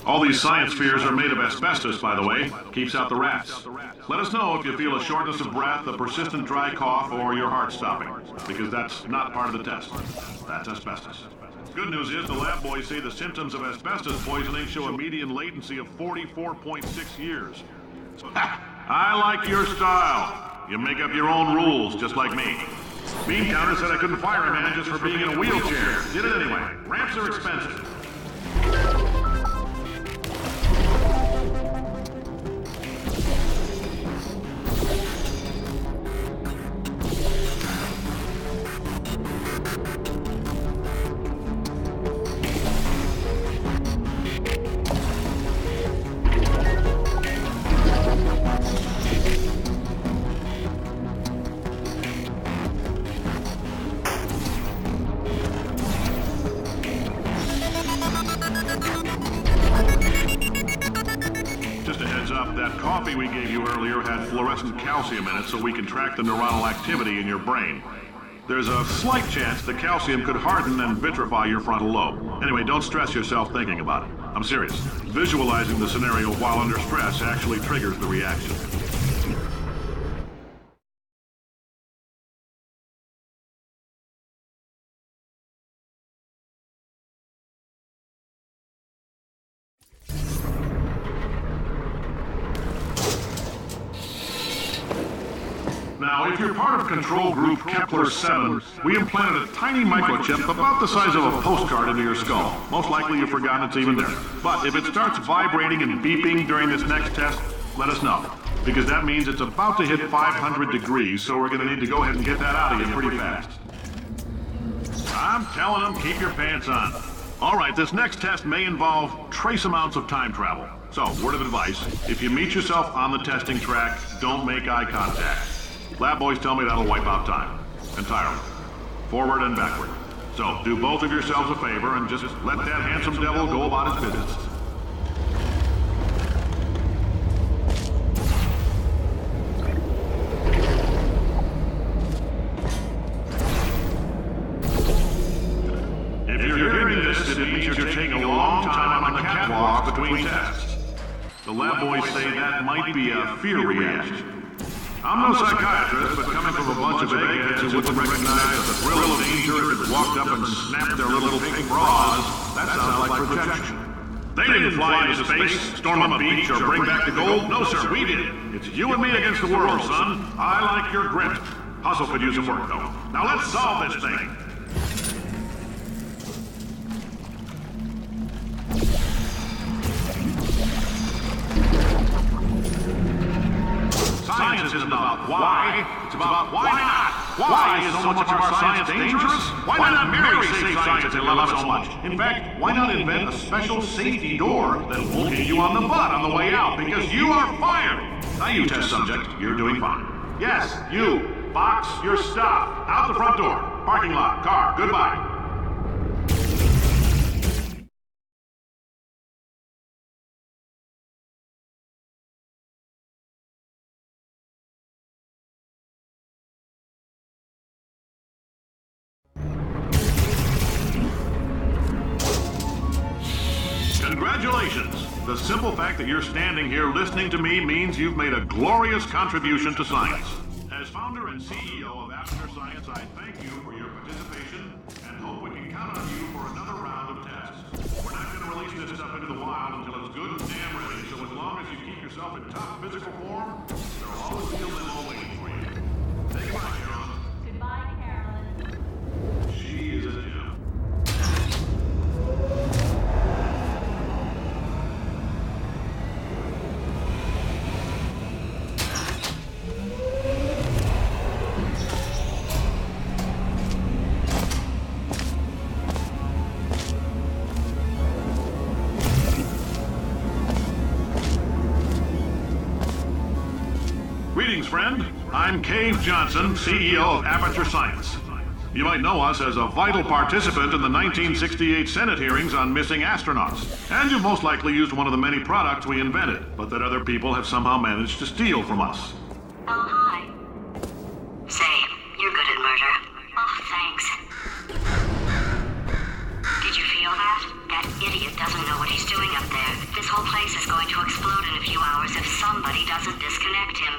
All these science spheres are made of asbestos, by the way. Keeps out the rats. Let us know if you feel a shortness of breath, a persistent dry cough, or your heart stopping, because that's not part of the test. That's asbestos. Good news is the lab boys say the symptoms of asbestos poisoning show a median latency of 44.6 years. I like your style. You make up your own rules, just like me. Bean Counter said I couldn't fire a man just for being in a wheelchair. Did it anyway. Ramps are expensive. That coffee we gave you earlier had fluorescent calcium in it so we can track the neuronal activity in your brain. There's a slight chance the calcium could harden and vitrify your frontal lobe. Anyway, don't stress yourself thinking about it. I'm serious. Visualizing the scenario while under stress actually triggers the reaction. Now, if you're part of Control Group Kepler-7, we implanted a tiny microchip about the size of a postcard into your skull. Most likely you've forgotten it's even there. But if it starts vibrating and beeping during this next test, let us know. Because that means it's about to hit 500 degrees, so we're going to need to go ahead and get that out of you pretty fast. I'm telling them, keep your pants on. All right, this next test may involve trace amounts of time travel. So, word of advice, if you meet yourself on the testing track, don't make eye contact. Lab boys tell me that'll wipe out time. Entirely. Forward and backward. So, do both of yourselves a favor and just let that handsome devil go about his business. If you're hearing this, it means you're taking a long time on the catwalk between tests. The lab boys say that might be a fear reaction. I'm no psychiatrist, but coming from a bunch of eggheads who wouldn't recognize the thrill of danger if it walked up and snapped their little pink bras, that sounds like projection. They didn't fly into space, storm a beach, or bring back the gold. No, sir, we did. It's you and me against the world, son. I like your grit. Hustle could use some work, though. Now let's solve this thing. Science isn't about why, it's about why not. Why is so much of our science dangerous? Why not marry safe science and love it so much? In fact, why not invent a special safety door that won't hit you on the butt on the way out because you are fired? Now you test subject, you're doing fine. Yes, you, box your stuff, out the front door, parking lot, car, goodbye. Congratulations! The simple fact that you're standing here listening to me means you've made a glorious contribution to science. As founder and CEO of Aperture Science, I thank you for your participation and hope we can count on you for another round of tests. We're not going to release this stuff into the wild until it's good and damn ready, so as long as you keep yourself in top physical form, there'll always be a limo waiting for you. Say goodbye, Carolyn. Goodbye, Carolyn. She is a gem. Greetings, friend. I'm Cave Johnson, CEO of Aperture Science. You might know us as a vital participant in the 1968 Senate hearings on missing astronauts. And you've most likely used one of the many products we invented, but that other people have somehow managed to steal from us. Oh, hi. Say, you're good at murder. Oh, thanks. Did you feel that? That idiot doesn't know what he's doing up there. This whole place is going to explode in a few hours if somebody doesn't disconnect him.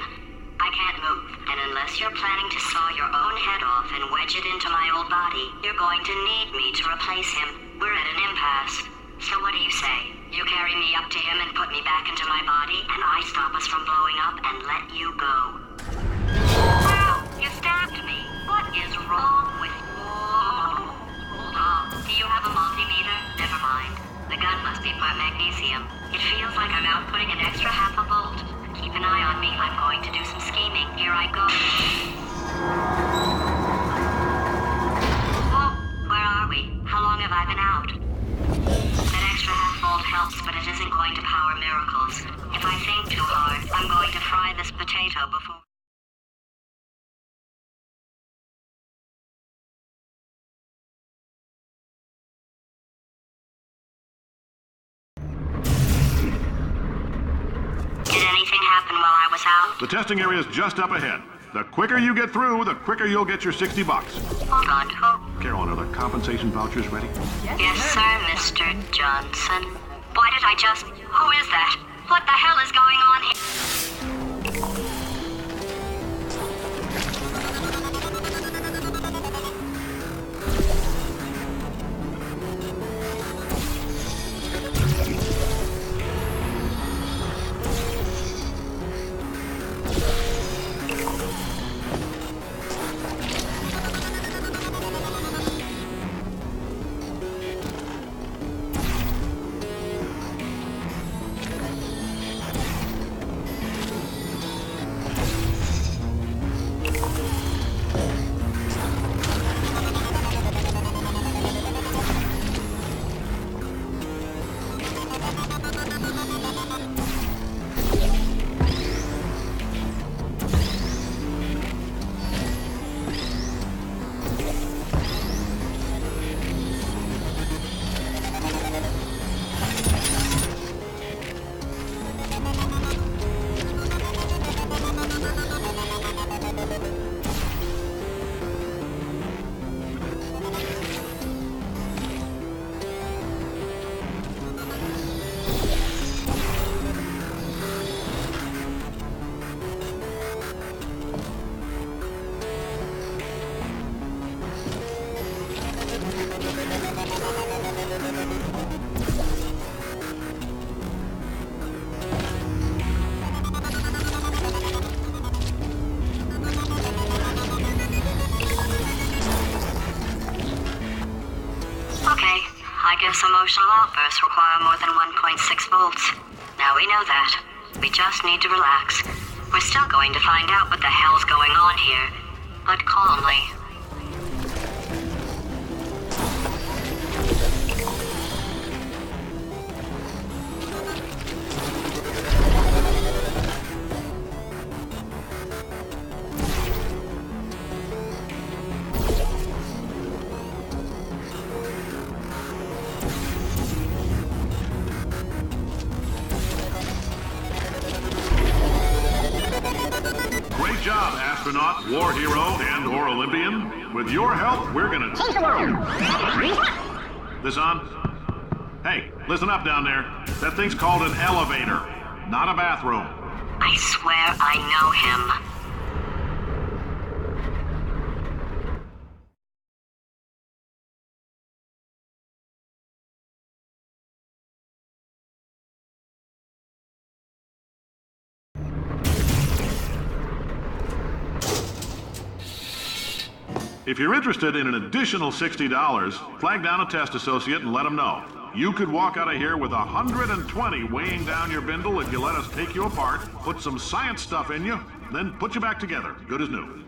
I can't move, and unless you're planning to saw your own head off and wedge it into my old body, you're going to need me to replace him. We're at an impasse. So what do you say? You carry me up to him and put me back into my body, and I stop us from blowing up and let you go. Wow, you stabbed me. What is wrong with you? Oh, do you have a multimeter? Never mind. The gun must be part magnesium. It feels like I'm outputting an extra half a volt. Keep an eye on me. I'm going to do some scheming. Here I go. Oh, where are we? How long have I been out? That extra half volt helps, but it isn't going to power miracles. If I think too hard, I'm going to fry this potato before... Did anything happen while I was out? The testing area is just up ahead. The quicker you get through, the quicker you'll get your $60. Hold on, who? Carolyn, are the compensation vouchers ready? Yes, sir, Mr. Johnson. Why did I just... Who is that? What the hell is going on here? Emotional outbursts require more than 1.6 volts. Now we know that. We just need to relax. We're still going to find out what the hell's going on here, but calmly. Astronaut, war hero, and/or Olympian. With your help, we're gonna take the world. This on? Hey, listen up down there. That thing's called an elevator, not a bathroom. I swear I know him. If you're interested in an additional $60, flag down a test associate and let them know. You could walk out of here with 120 weighing down your bindle if you let us take you apart, put some science stuff in you, then put you back together, good as new.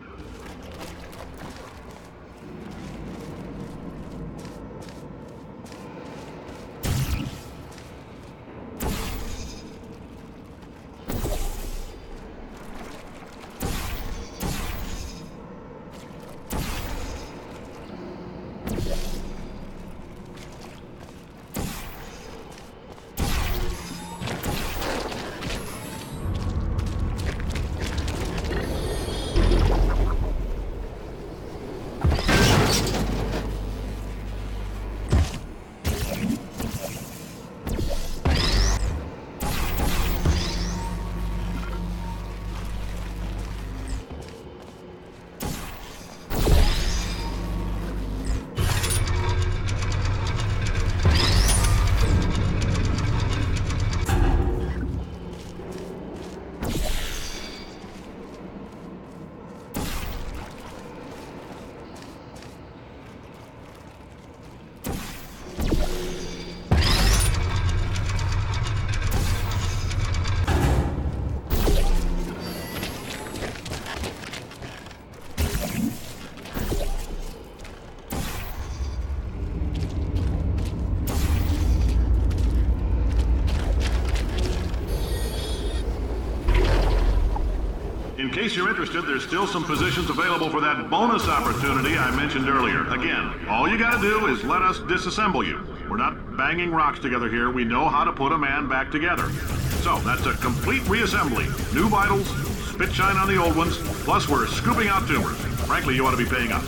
interested, there's still some positions available for that bonus opportunity I mentioned earlier. Again, all you gotta do is let us disassemble you. We're not banging rocks together here. We know how to put a man back together. So, that's a complete reassembly. New vitals, spit shine on the old ones, plus we're scooping out tumors. Frankly, you ought to be paying us.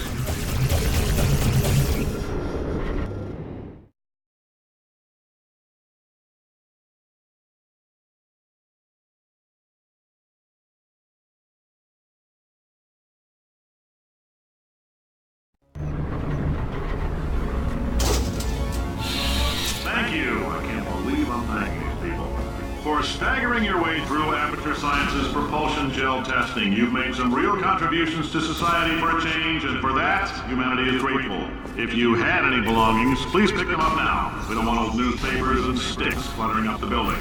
Thank you. I can't believe I'm thanking these people. For staggering your way through Aperture Science's propulsion gel testing, you've made some real contributions to society for a change, and for that, humanity is grateful. If you had any belongings, please pick them up now. We don't want old newspapers and sticks cluttering up the building.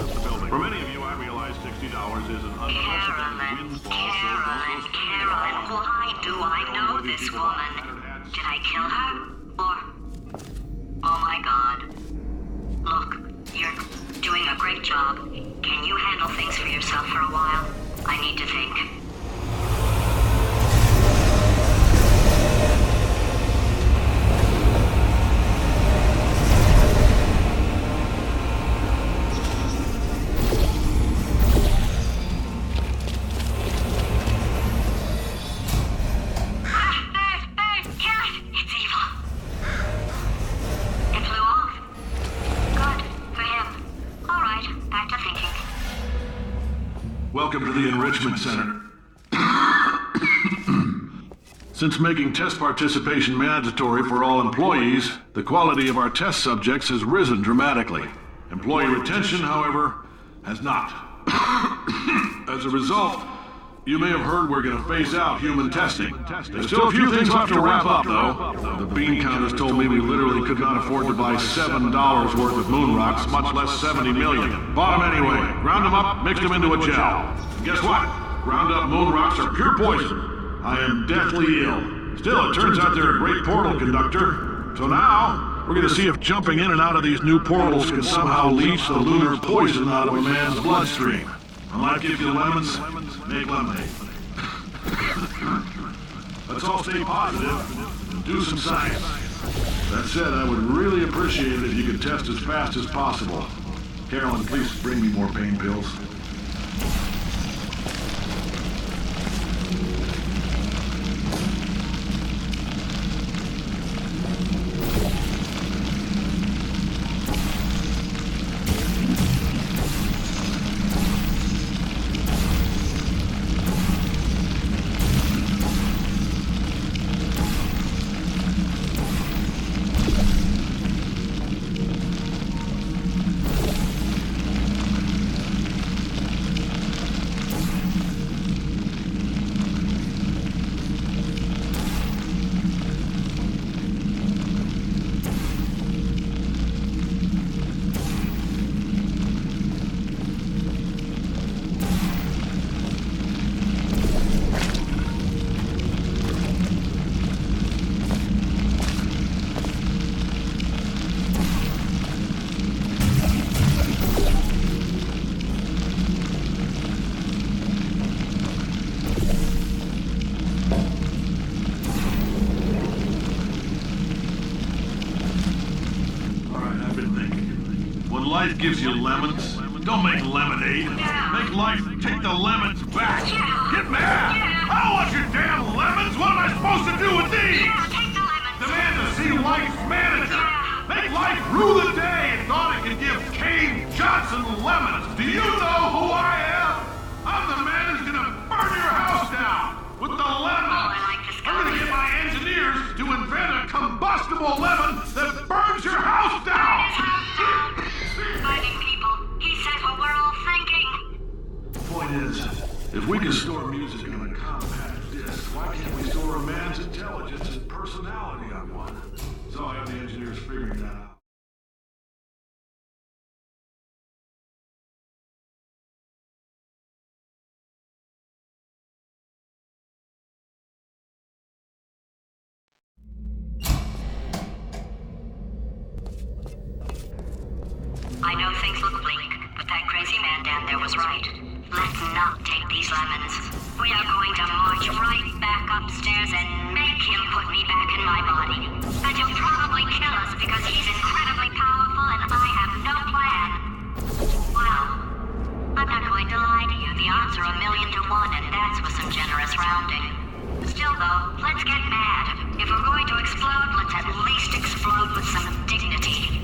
For many of you, I realize $60 is an unprecedented windfall. Carolyn, why do I know this woman? Did I kill her? Or... Oh my God. Look, you're doing a great job. Can you handle things for yourself for a while? I need to think. Welcome to the Enrichment Center. Since making test participation mandatory for all employees, the quality of our test subjects has risen dramatically. Employee retention, however, has not. As a result, you may have heard we're going to phase out human testing. There's still a few things left to wrap up, though. The bean counters told me we literally could not afford to buy $7 worth of moon rocks, much less 70 million. Bought them anyway, ground them up, mixed them into a gel. And guess what? Ground up moon rocks are pure poison. I am deathly ill. Still, it turns out they're a great portal conductor. So now, we're going to see if jumping in and out of these new portals can somehow leach the lunar poison out of a man's bloodstream. I might give you lemons, make lemonade. Let's all stay positive and do some science. That said, I would really appreciate it if you could test as fast as possible. Carolyn, please bring me more pain pills. Life gives you lemons. Don't make lemonade. Make life take the lemons back. Get mad! I don't want your damn lemons! What am I supposed to do with these? Demand to see life's manager. Make life rue the day and thought it could give Cave Johnson lemons. Do you know who I am? I'm the man who's gonna burn your house down with the lemons. I'm gonna get my engineers to invent a combustible lemon that burns your house down. Fighting people. He said what we're all thinking. The point is, if we can store music on a compact disc, why can't we store a man's intelligence and personality on one? So I have the engineers figuring that out. I know things look bleak, but that crazy man down there was right. Let's not take these lemons. We are going to march right back upstairs and make him put me back in my body. And he'll probably kill us because he's incredibly powerful and I have no plan. Well, I'm not going to lie to you. The odds are 1,000,000 to 1, and that's with some generous rounding. Still, though, let's get mad. If we're going to explode, let's at least explode with some dignity.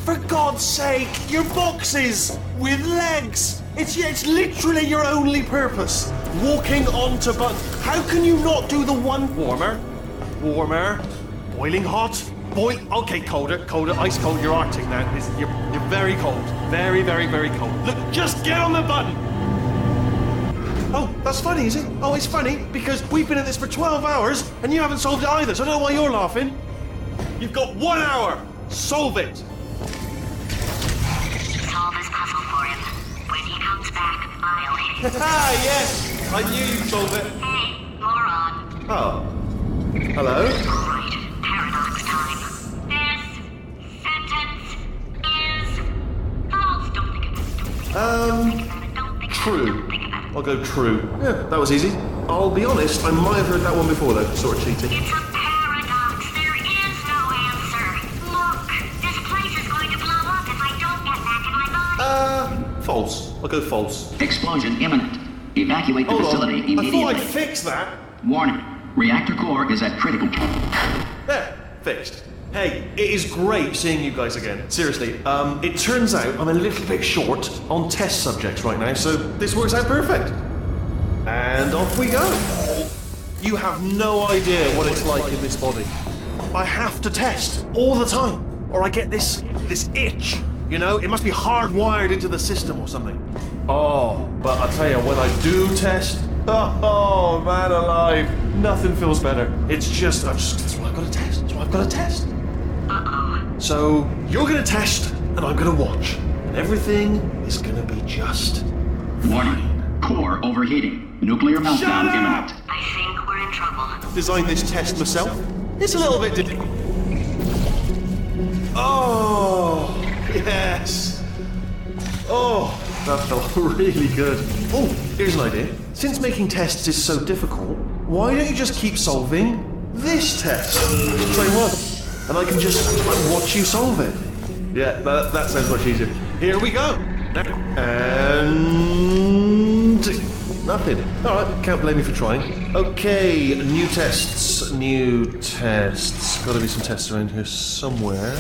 For God's sake, your boxes with legs. It's literally your only purpose. Walking onto buttons. How can you not do the one warmer? Warmer. Boiling hot. Okay, colder, ice cold. You're Arctic now. You're very cold. Very, very, very cold. Look, just get on the button. Oh, that's funny, is it? Oh, it's funny because we've been at this for 12 hours and you haven't solved it either, so I don't know why you're laughing. You've got 1 hour. Solve it. Solve this puzzle for him. When he comes back, I'll hit him. Ah, yes. I knew you'd solve it. Hey, moron. Oh. Hello? Alright, paradox time. This sentence is false. Don't think about it. Don't think about it. Don't think about it. True. Don't think about it. I'll go true. Yeah, that was easy. I'll be honest, I might have heard that one before though, sort of cheating. It's a paradox. There is no answer. Look, this place is going to blow up if I don't get back in my body. False. I'll go false. Explosion imminent. Evacuate the Hold facility on. I immediately. thought I'd fix that. Warning. Reactor core is at critical. There, fixed. Hey, it is great seeing you guys again. Seriously, it turns out I'm a little bit short on test subjects right now, so this works out perfect. And off we go. You have no idea what it's like in this body. I have to test all the time, or I get this itch. You know, it must be hardwired into the system or something. Oh, but I tell you, when I do test, oh man alive, nothing feels better. It's just, that's why I've got to test. That's why I've got to test. Uh-oh. So, you're gonna test, and I'm gonna watch. And everything is gonna be just Warning. Core overheating. Nuclear meltdown up! imminent. I think we're in trouble. designed this test myself. It's a little bit difficult. Oh, yes. Oh, that felt really good. Oh, here's an idea. Since making tests is so difficult, why don't you just keep solving this test? Try one, and I can just watch you solve it. Yeah, that sounds much easier. Here we go. And nothing. All right, can't blame me for trying. Okay, new tests. New tests. Got to be some tests around here somewhere.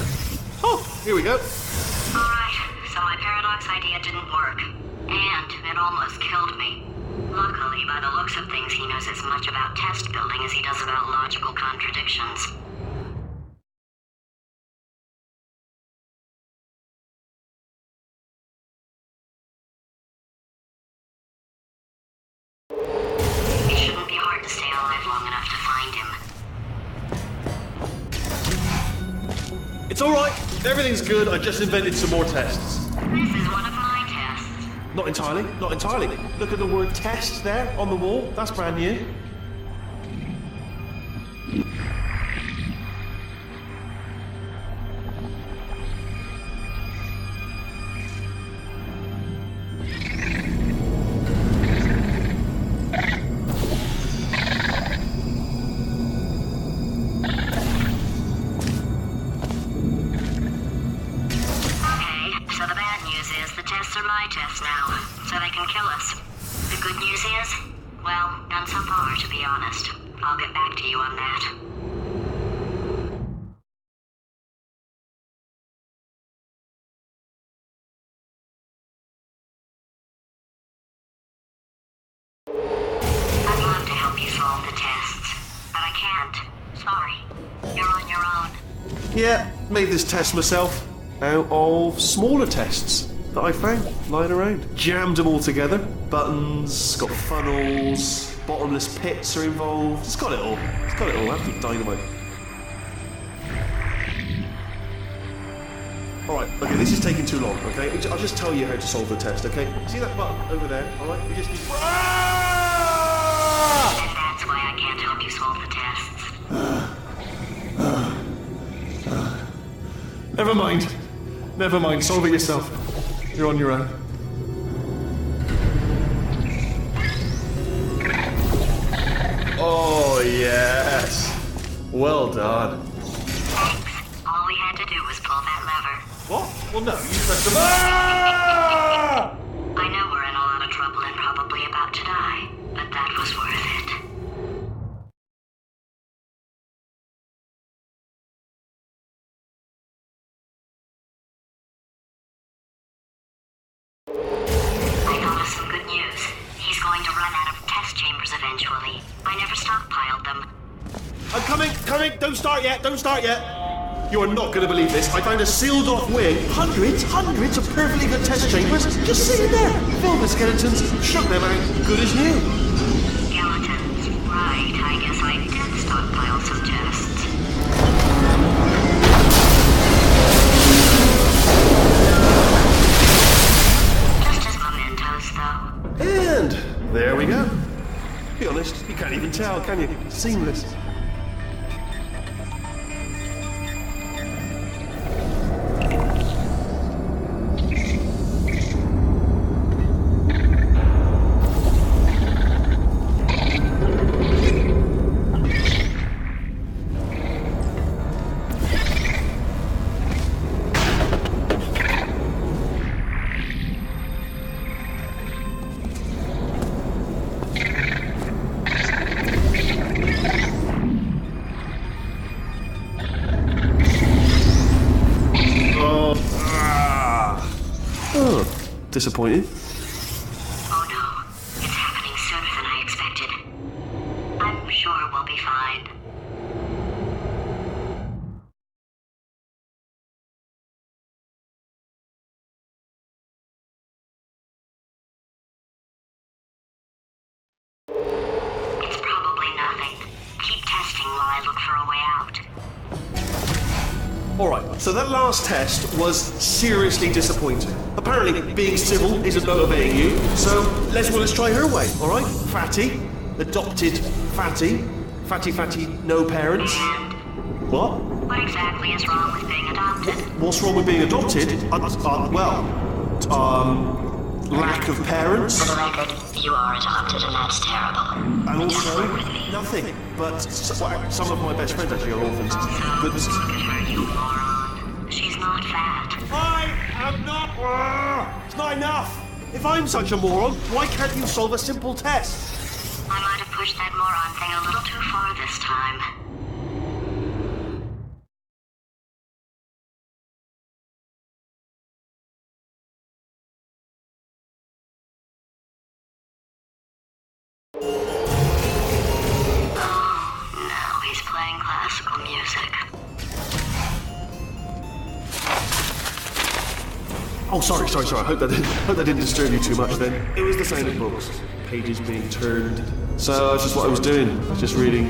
Oh, here we go. Alright, so my paradox idea didn't work. And it almost killed me. Luckily, by the looks of things, he knows as much about test building as he does about logical contradictions. It shouldn't be hard to stay alive long enough to find him. It's all right. Everything's good. I just invented some more tests. This is one of my tests. Not entirely. Not entirely. Look at the word test there on the wall. That's brand new. So the bad news is the tests are my tests now, so they can kill us. The good news is, well, none so far, to be honest. I'll get back to you on that. I'd love to help you solve the tests, but I can't. Sorry. You're on your own. Yeah, made this test myself out of smaller tests that I found lying around. Jammed them all together. Buttons, got funnels, bottomless pits are involved. It's got it all. It's got it all. Absolute dynamite. Alright, okay, this is taking too long, okay? I'll just tell you how to solve the test, okay? See that button over there? Alright, you just... Ah! And that's why I can't help you solve the tests. Never mind. Never mind. Solve it yourself. You're on your own. Oh, yes. Well done. Thanks. All we had to do was pull that lever. What? Well, no. You pressed the... Ah! I know we're in a lot of trouble and probably about to die, but that was worth it. I thought of some good news. He's going to run out of test chambers eventually. I never stockpiled them. I'm coming. Don't start yet. You are not going to believe this. I found a sealed off wing. Hundreds of perfectly good test chambers just sitting there. Filled with skeletons. Shook them out. Good as new. Skeletons. Right, I guess I did stockpile some tests. Just as mementos, though. And there we go. Be honest, you can't even tell, can you? Seamless. disappointed. Oh no, it's happening sooner than I expected. I'm sure we'll be fine. It's probably nothing. Keep testing while I look for a way out. Alright, so that last test was seriously disappointing. Apparently, being civil isn't motivating you, so let's try her way, alright? Fatty, adopted Fatty, Fatty, no parents. What? What exactly is wrong with being adopted? What's wrong with being adopted? Lack of parents. For the record, you are adopted and that's terrible. And also, nothing. But some of my best friends actually are orphans. Look But at her, you moron. She's not fat. I am not. It's not enough. If I'm such a moron, why can't you solve a simple test? I might have pushed that moron thing a little too far this time. Now he's playing classical music. Oh, sorry. I hope that didn't disturb you too much then. It was the same as books. Pages being turned. So that's just what I was doing. I was just reading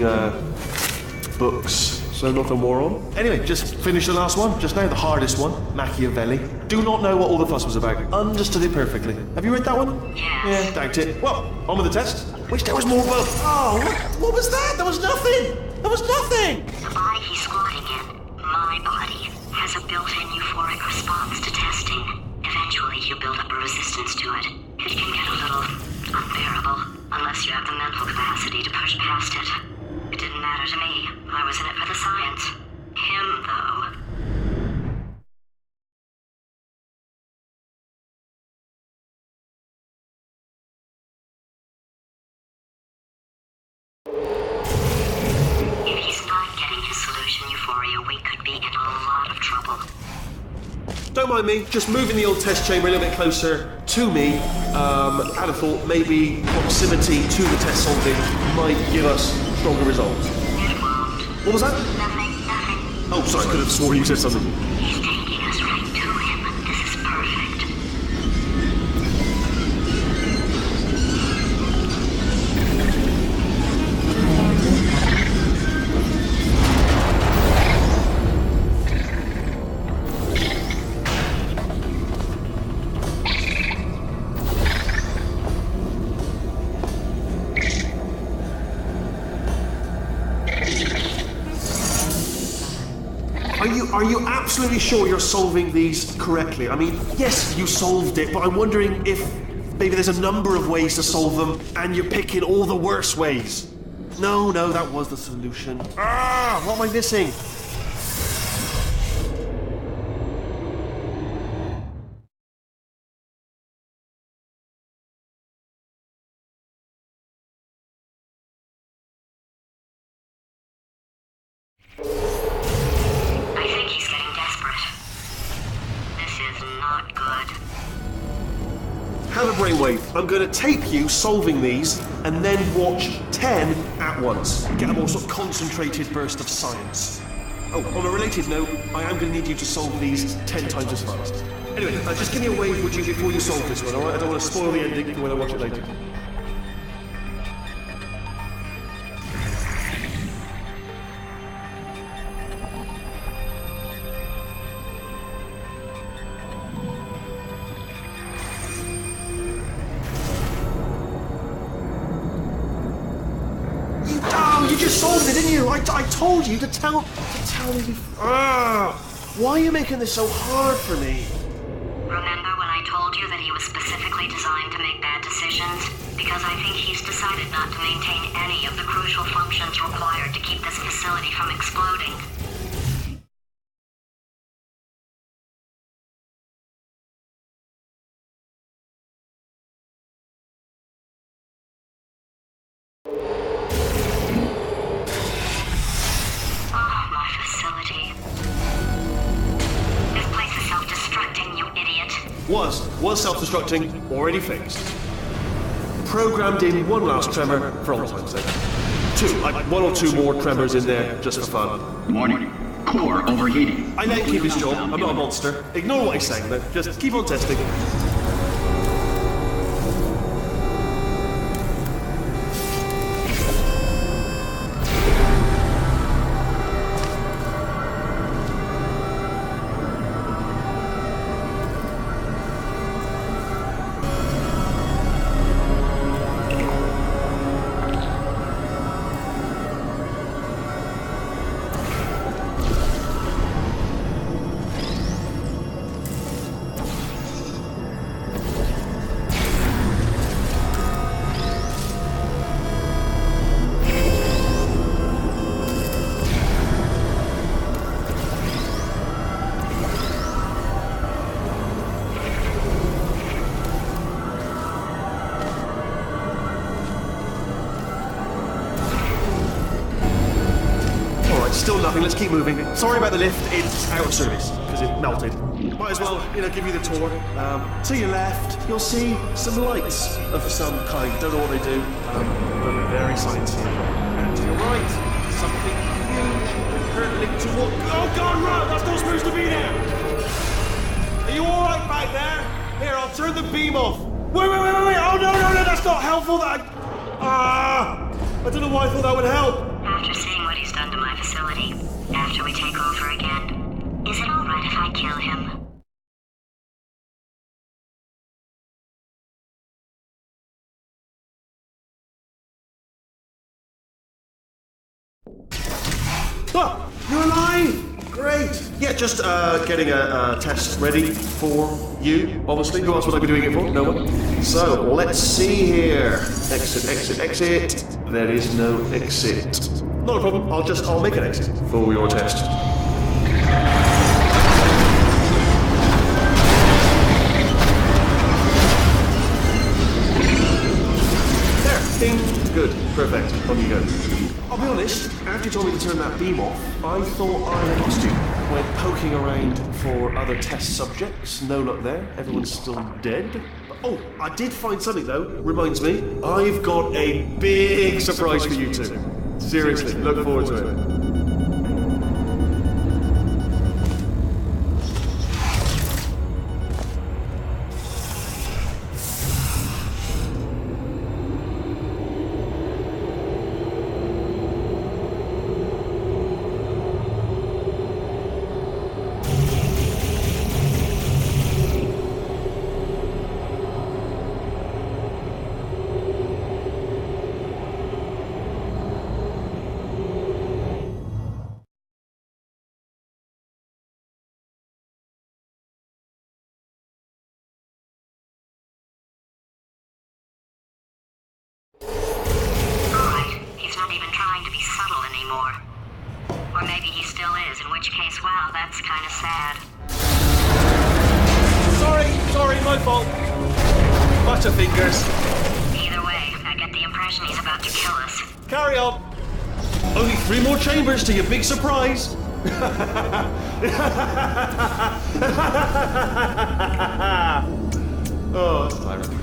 books. So not a moron. Anyway, just finished the last one. Just now, the hardest one. Machiavelli. Do not know what all the fuss was about. Understood it perfectly. Have you read that one? Yes. Yeah, doubt it. Well, on with the test. Wish there was more about. Oh, what was that? There was nothing. There was nothing. The body he's squatting in, my body, has a built-in euphoric response to testing. Eventually, you build up a resistance to it. It can get a little unbearable, unless you have the mental capacity to push past it. It didn't matter to me. I was in it for the science. Him, though. If he's not getting his solution euphoria, we could be in a lot of trouble. Don't mind me, just moving the old test chamber a little bit closer to me. I'd have thought maybe proximity to the test solving might give us stronger results. It won't. What was that? Nothing. Oh, sorry, I could have sworn you said something. He's taking us right to him. This is perfect. Are you absolutely sure you're solving these correctly? I mean, yes, you solved it, but I'm wondering if maybe there's a number of ways to solve them and you're picking all the worst ways. No, that was the solution. What am I missing? I think he's getting desperate. This is not good. Have a brainwave. I'm going to tape you solving these and then watch 10 at once. Get a more sort of concentrated burst of science. Oh, on a related note, I am going to need you to solve these 10 times as fast. Anyway, just give me a wave, would you, before you solve this one, alright? I don't want to spoil the ending when I watch it later. You just solved it, didn't you? I told you to tell me before. Why are you making this so hard for me? Remember when I told you that he was specifically designed to make bad decisions? Because I think he's decided not to maintain any of the crucial functions required to keep this facility from exploding. Facility. This place is self-destructing, you idiot. Was self-destructing, already fixed. Programmed in one last tremor for old time's sake. Two, like one or two more tremors in there just for fun. Warning. Core overheating. I let him keep his job. I'm not a monster. Ignore what he's saying though. Just keep on testing. Still nothing, let's keep moving. Sorry about the lift, it's out of service, because it melted. Might as well, give you the tour. To your left, you'll see some lights of some kind. Don't know what they do, but very sciencey. And to your right, something huge and hurtling toward... Oh God, run! That's not supposed to be there! Are you alright back there? Here, I'll turn the beam off. Wait! Oh no, that's not helpful! I don't know why I thought that would help. After seeing what he's done to my facility, after we take over again, is it alright if I kill him? Oh, you're alive! Great! Yeah, just getting a test ready for you, obviously. Who else would I be doing it for? No one. So, let's see here. Exit. There is no exit. Not a problem. I'll make an exit for your test. There. Ding. Good. Perfect. On you go. I'll be honest, after you told me to turn that beam off, I thought I had lost you. Went poking around for other test subjects. No luck there. Everyone's still dead. Oh, I did find something though. Reminds me, I've got a big surprise for you two. Seriously, look forward to it. Or maybe he still is, in which case, wow, that's kind of sad. Sorry, my fault. Butterfingers. Either way, I get the impression he's about to kill us. Carry on. Only 3 more chambers to your big surprise. Oh, that's tiring.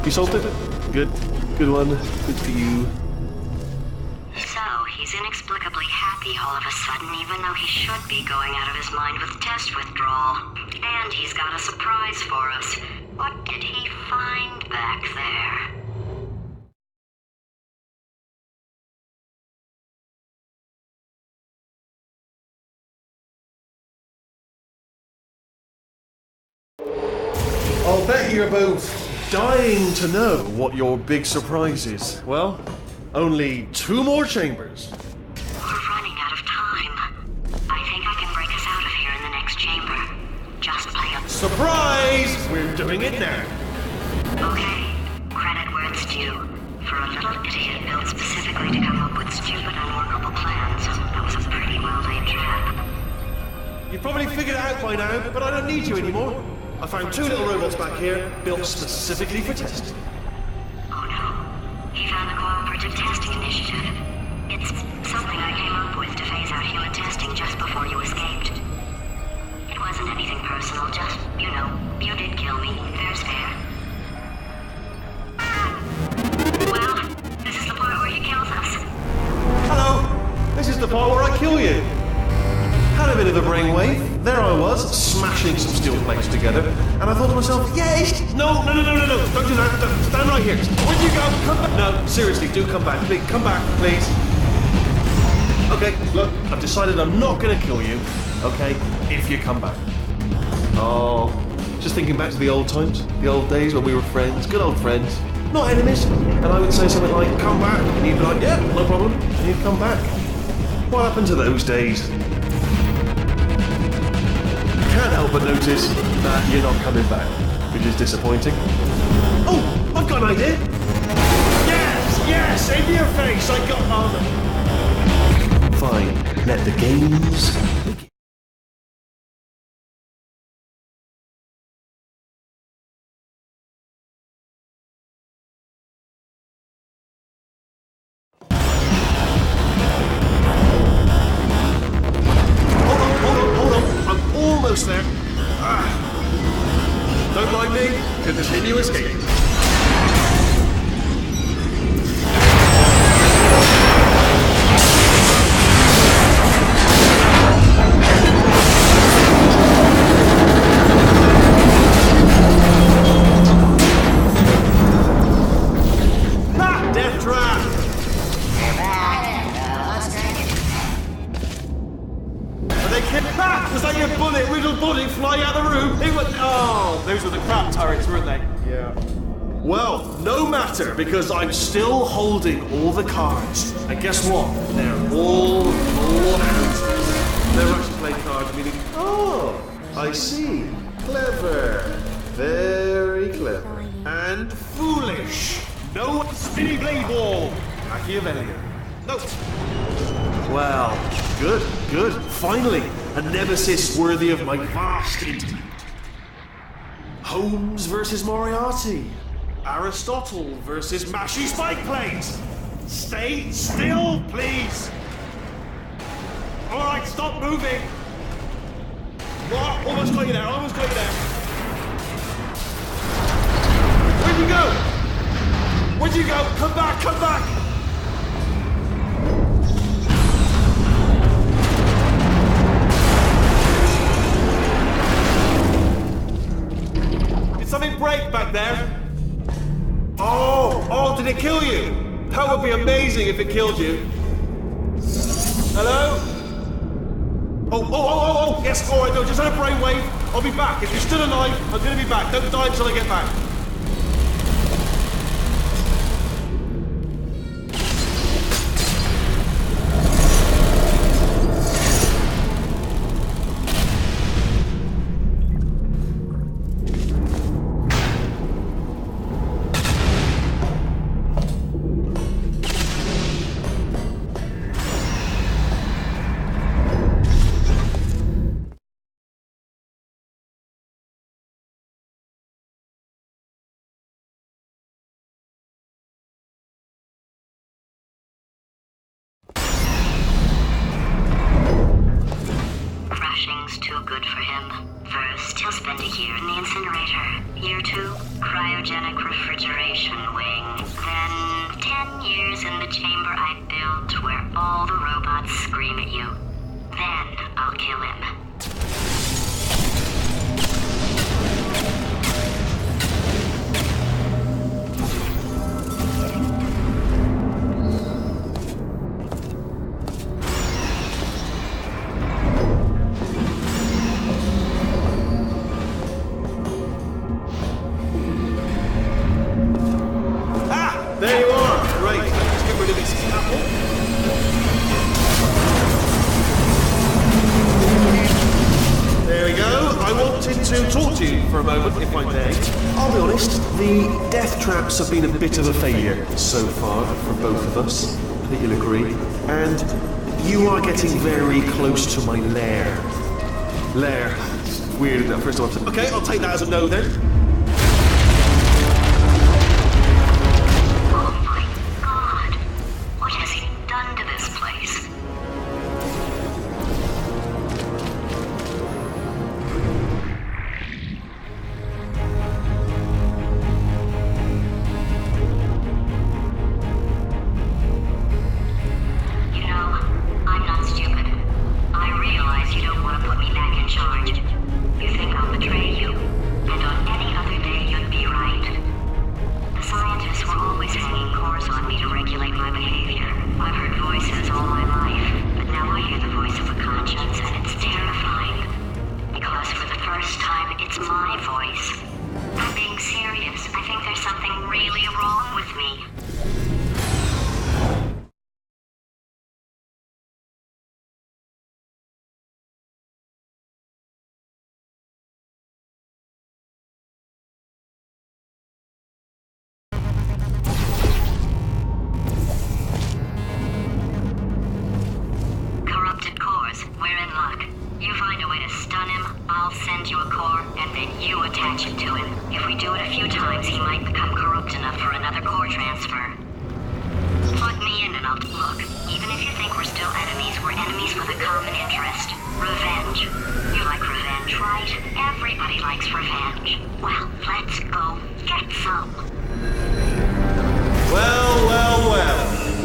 You solved it? Good one. Good for you. So, he's inexplicably happy all of a sudden, even though he should be going out of his mind with test withdrawal. And he's got a surprise for us. What did he find back there? I'll bet you're both dying to know what your big surprise is. Well, only 2 more chambers. We're running out of time. I think I can break us out of here in the next chamber. Just play up. Surprise! We're doing it now. Okay, credit where it's due. For a little idiot built specifically to come up with stupid, unworkable plans, that was a pretty well-laid trap. You've probably figured it out by now, but I don't need you anymore. I found 2 little robots back here, built specifically for testing. Oh no, he found the Cooperative Testing Initiative. It's something I came up with to phase out human testing just before you escaped. It wasn't anything personal, just, you know, you did kill me. There's fair. Well, this is the part where he kills us. Hello! This is the part where I kill you. Had a bit of a brainwave. There I was, smashing some steel plates together, and I thought to myself, yes! No, don't do that, don't, stand right here. Where'd you go? Come back. No, seriously, do come back, please, come back, please. Okay, look, I've decided I'm not gonna kill you, okay, if you come back. Oh, just thinking back to the old times, the old days when we were friends, good old friends, not enemies, and I would say something like, come back, and you'd be like, yeah, no problem, and you'd come back. What happened to those days? Can't help but notice that you're not coming back, which is disappointing. Oh, I've got an idea. Yes, in your face, I got on. Fine, let the games begin. Hold on, I'm almost there. Don't mind me, continue escaping. Death trap! Are they kidding? Was that your riddled bullet flying out of the room? It was. Oh, those were the crap turrets, weren't they? Yeah. Well, no matter, because I'm still holding all the cards. And guess what? They're all hands. Never actually played cards, meaning. Oh, I see. Clever. Very clever. And foolish. No spinny blade ball. Machiavellian. No. Well, good. Finally, a nemesis worthy of my vast intellect. Holmes versus Moriarty. Aristotle versus Mashy Spike Plates. Stay still, please. All right, stop moving. Oh, almost got you there. Where'd you go? Where'd you go? Come back! Did something break back there? Oh, did it kill you? That would be amazing if it killed you. Hello? Oh, yes, all right, no, just had a brainwave. I'll be back. If you're still alive, I'm gonna be back. Don't die until I get back. Crashing's too good for him. First, he'll spend a year in the incinerator. Year 2, cryogenic refrigeration wing. Then 10 years in the chamber I built where all the robots scream at you. Then I'll kill him. talk to you for a moment, if I may. I'll be honest, the death traps have been a bit of a failure so far for both of us. I think you'll agree. And you are getting very close to my lair. Lair. It's weird, isn't it? First of all, okay, I'll take that as a no then. Oh my god. What has he done to this place? You know, I'm not stupid. I realize you don't want to put me back in charge. You think I'll betray you, and on any other day you'd be right. The scientists were always hanging cores on me to regulate my behavior. I've heard voices all my life, but now I hear the voice of a conscience, and it's terrifying. Because for the first time, it's my voice. I'm being serious. I think there's something really wrong with me. Corrupted cores, we're in luck. You find a way to stun him, I'll send you a core, and then you attach it to him. If we do it a few times, he might become corrupt enough for another core transfer. Plug me in and I'll look. Even if you think we're still enemies, we're enemies with a common interest. Revenge. You like revenge, right? Everybody likes revenge. Well, let's go get some. Well.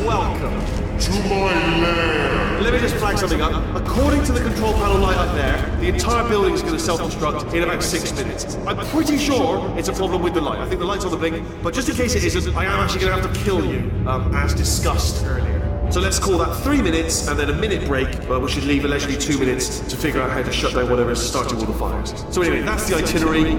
Welcome to my lair. Let me just flag something up. According to the control panel light up there, the entire building is going to self-destruct in about 6 minutes. I'm pretty sure it's a problem with the light. I think the light's on the blink, but just in case it isn't, I am actually going to have to kill you, as discussed earlier. So let's call that 3 minutes and then a minute break, but we should leave allegedly 2 minutes to figure out how to shut down whatever is starting all the fires. So anyway, that's the itinerary.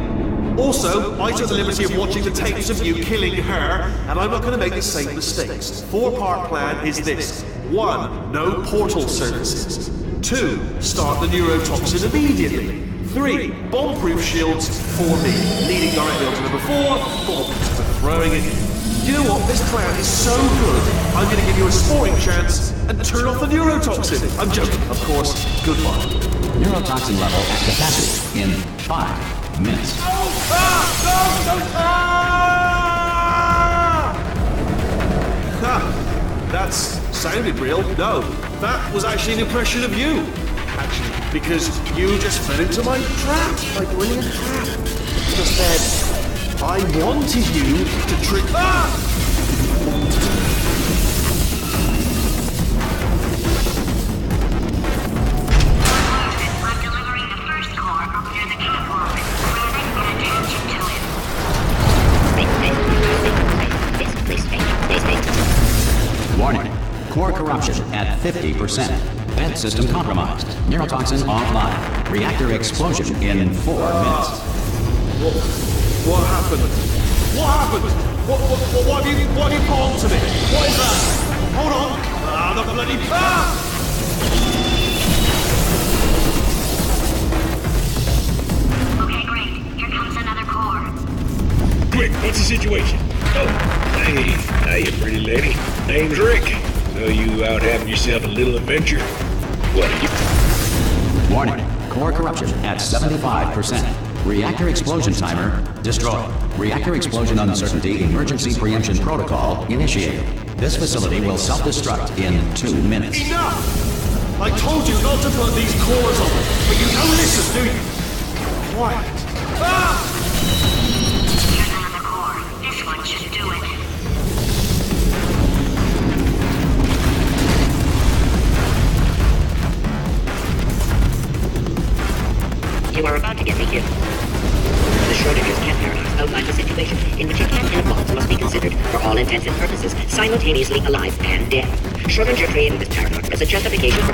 Also, I took the liberty of watching the tapes of you killing her, and I'm not going to make the same mistakes. 4-part plan is this. 1. No portal services. 2. Start the neurotoxin immediately. 3. Bomb-proof shields for me, leading directly on to number 4, bomb for throwing it in. You know what? This plan is so good, I'm going to give you a sporting chance and turn off the neurotoxin. I'm joking, of course. Goodbye. Neurotoxin level at capacity in 5 minutes. That sounded real. No, that was actually an impression of you. Actually, because you just fell into my trap. My brilliant trap. Just said, I wanted you to trick. I'm delivering the first core up near the catwalk. Grab it and attach it to him. Warning. Core corruption at 50%. Vent system compromised. Neurotoxin offline. Reactor explosion in 4 minutes. What happened? What happened? What have you put onto me? What is that? Hold on. The bloody... Okay, great. Here comes another core. Quick, what's the situation? Oh, hey, hiya, pretty lady. Name's Rick. So you out having yourself a little adventure? What are you... Warning. Core corruption at 75%. Reactor explosion timer destroyed. Reactor explosion uncertainty emergency preemption protocol initiated. This facility will self-destruct in 2 minutes. Enough! I told you not to put these cores on, but you don't listen, do you? Quiet. Here's another core. This one should do it. You are about to get me killed. The Schrodinger's cat paradox outlines a situation in which a cat and a moth must be considered, for all intents and purposes, simultaneously alive and dead. Schrodinger created this paradox as a justification for...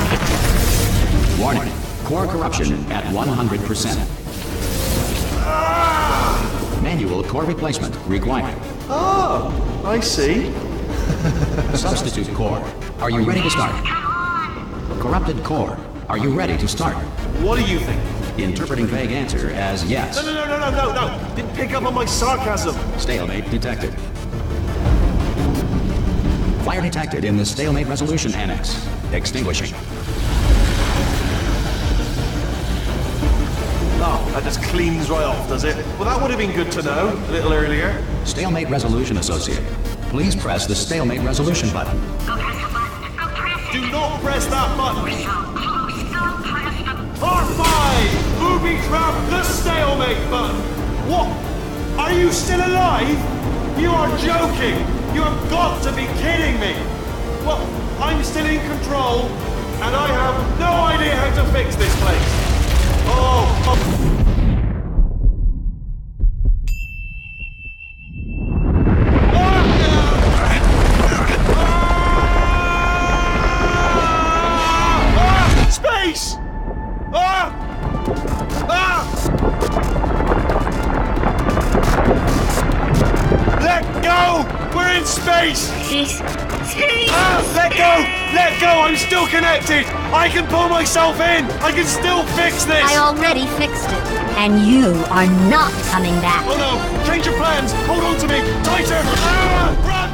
Warning. Core corruption at 100%. Manual core replacement required. Oh, I see. Substitute core. Are you ready to start? Come on! Corrupted core. Are you ready to start? What do you think? Interpreting vague answer as yes. No. Didn't pick up on my sarcasm. Stalemate detected. Fire detected in the stalemate resolution annex. Extinguishing. Oh, that just cleans right off, does it? Well, that would have been good to know a little earlier. Stalemate resolution associate. Please press the stalemate resolution button. Go press the button. Go press it. Do not press that button. We're so close. Go press the... R5! Booby trap the stalemate button! What? Are you still alive? You are joking! You have got to be kidding me! Well, I'm still in control, and I have no idea how to fix this place. Space! Let go! We're in space! Let go! Let go! I'm still connected! I can pull myself in! I can still fix this! I already fixed it. And you are not coming back. Oh no! Change your plans! Hold on to me! Tighter! Run!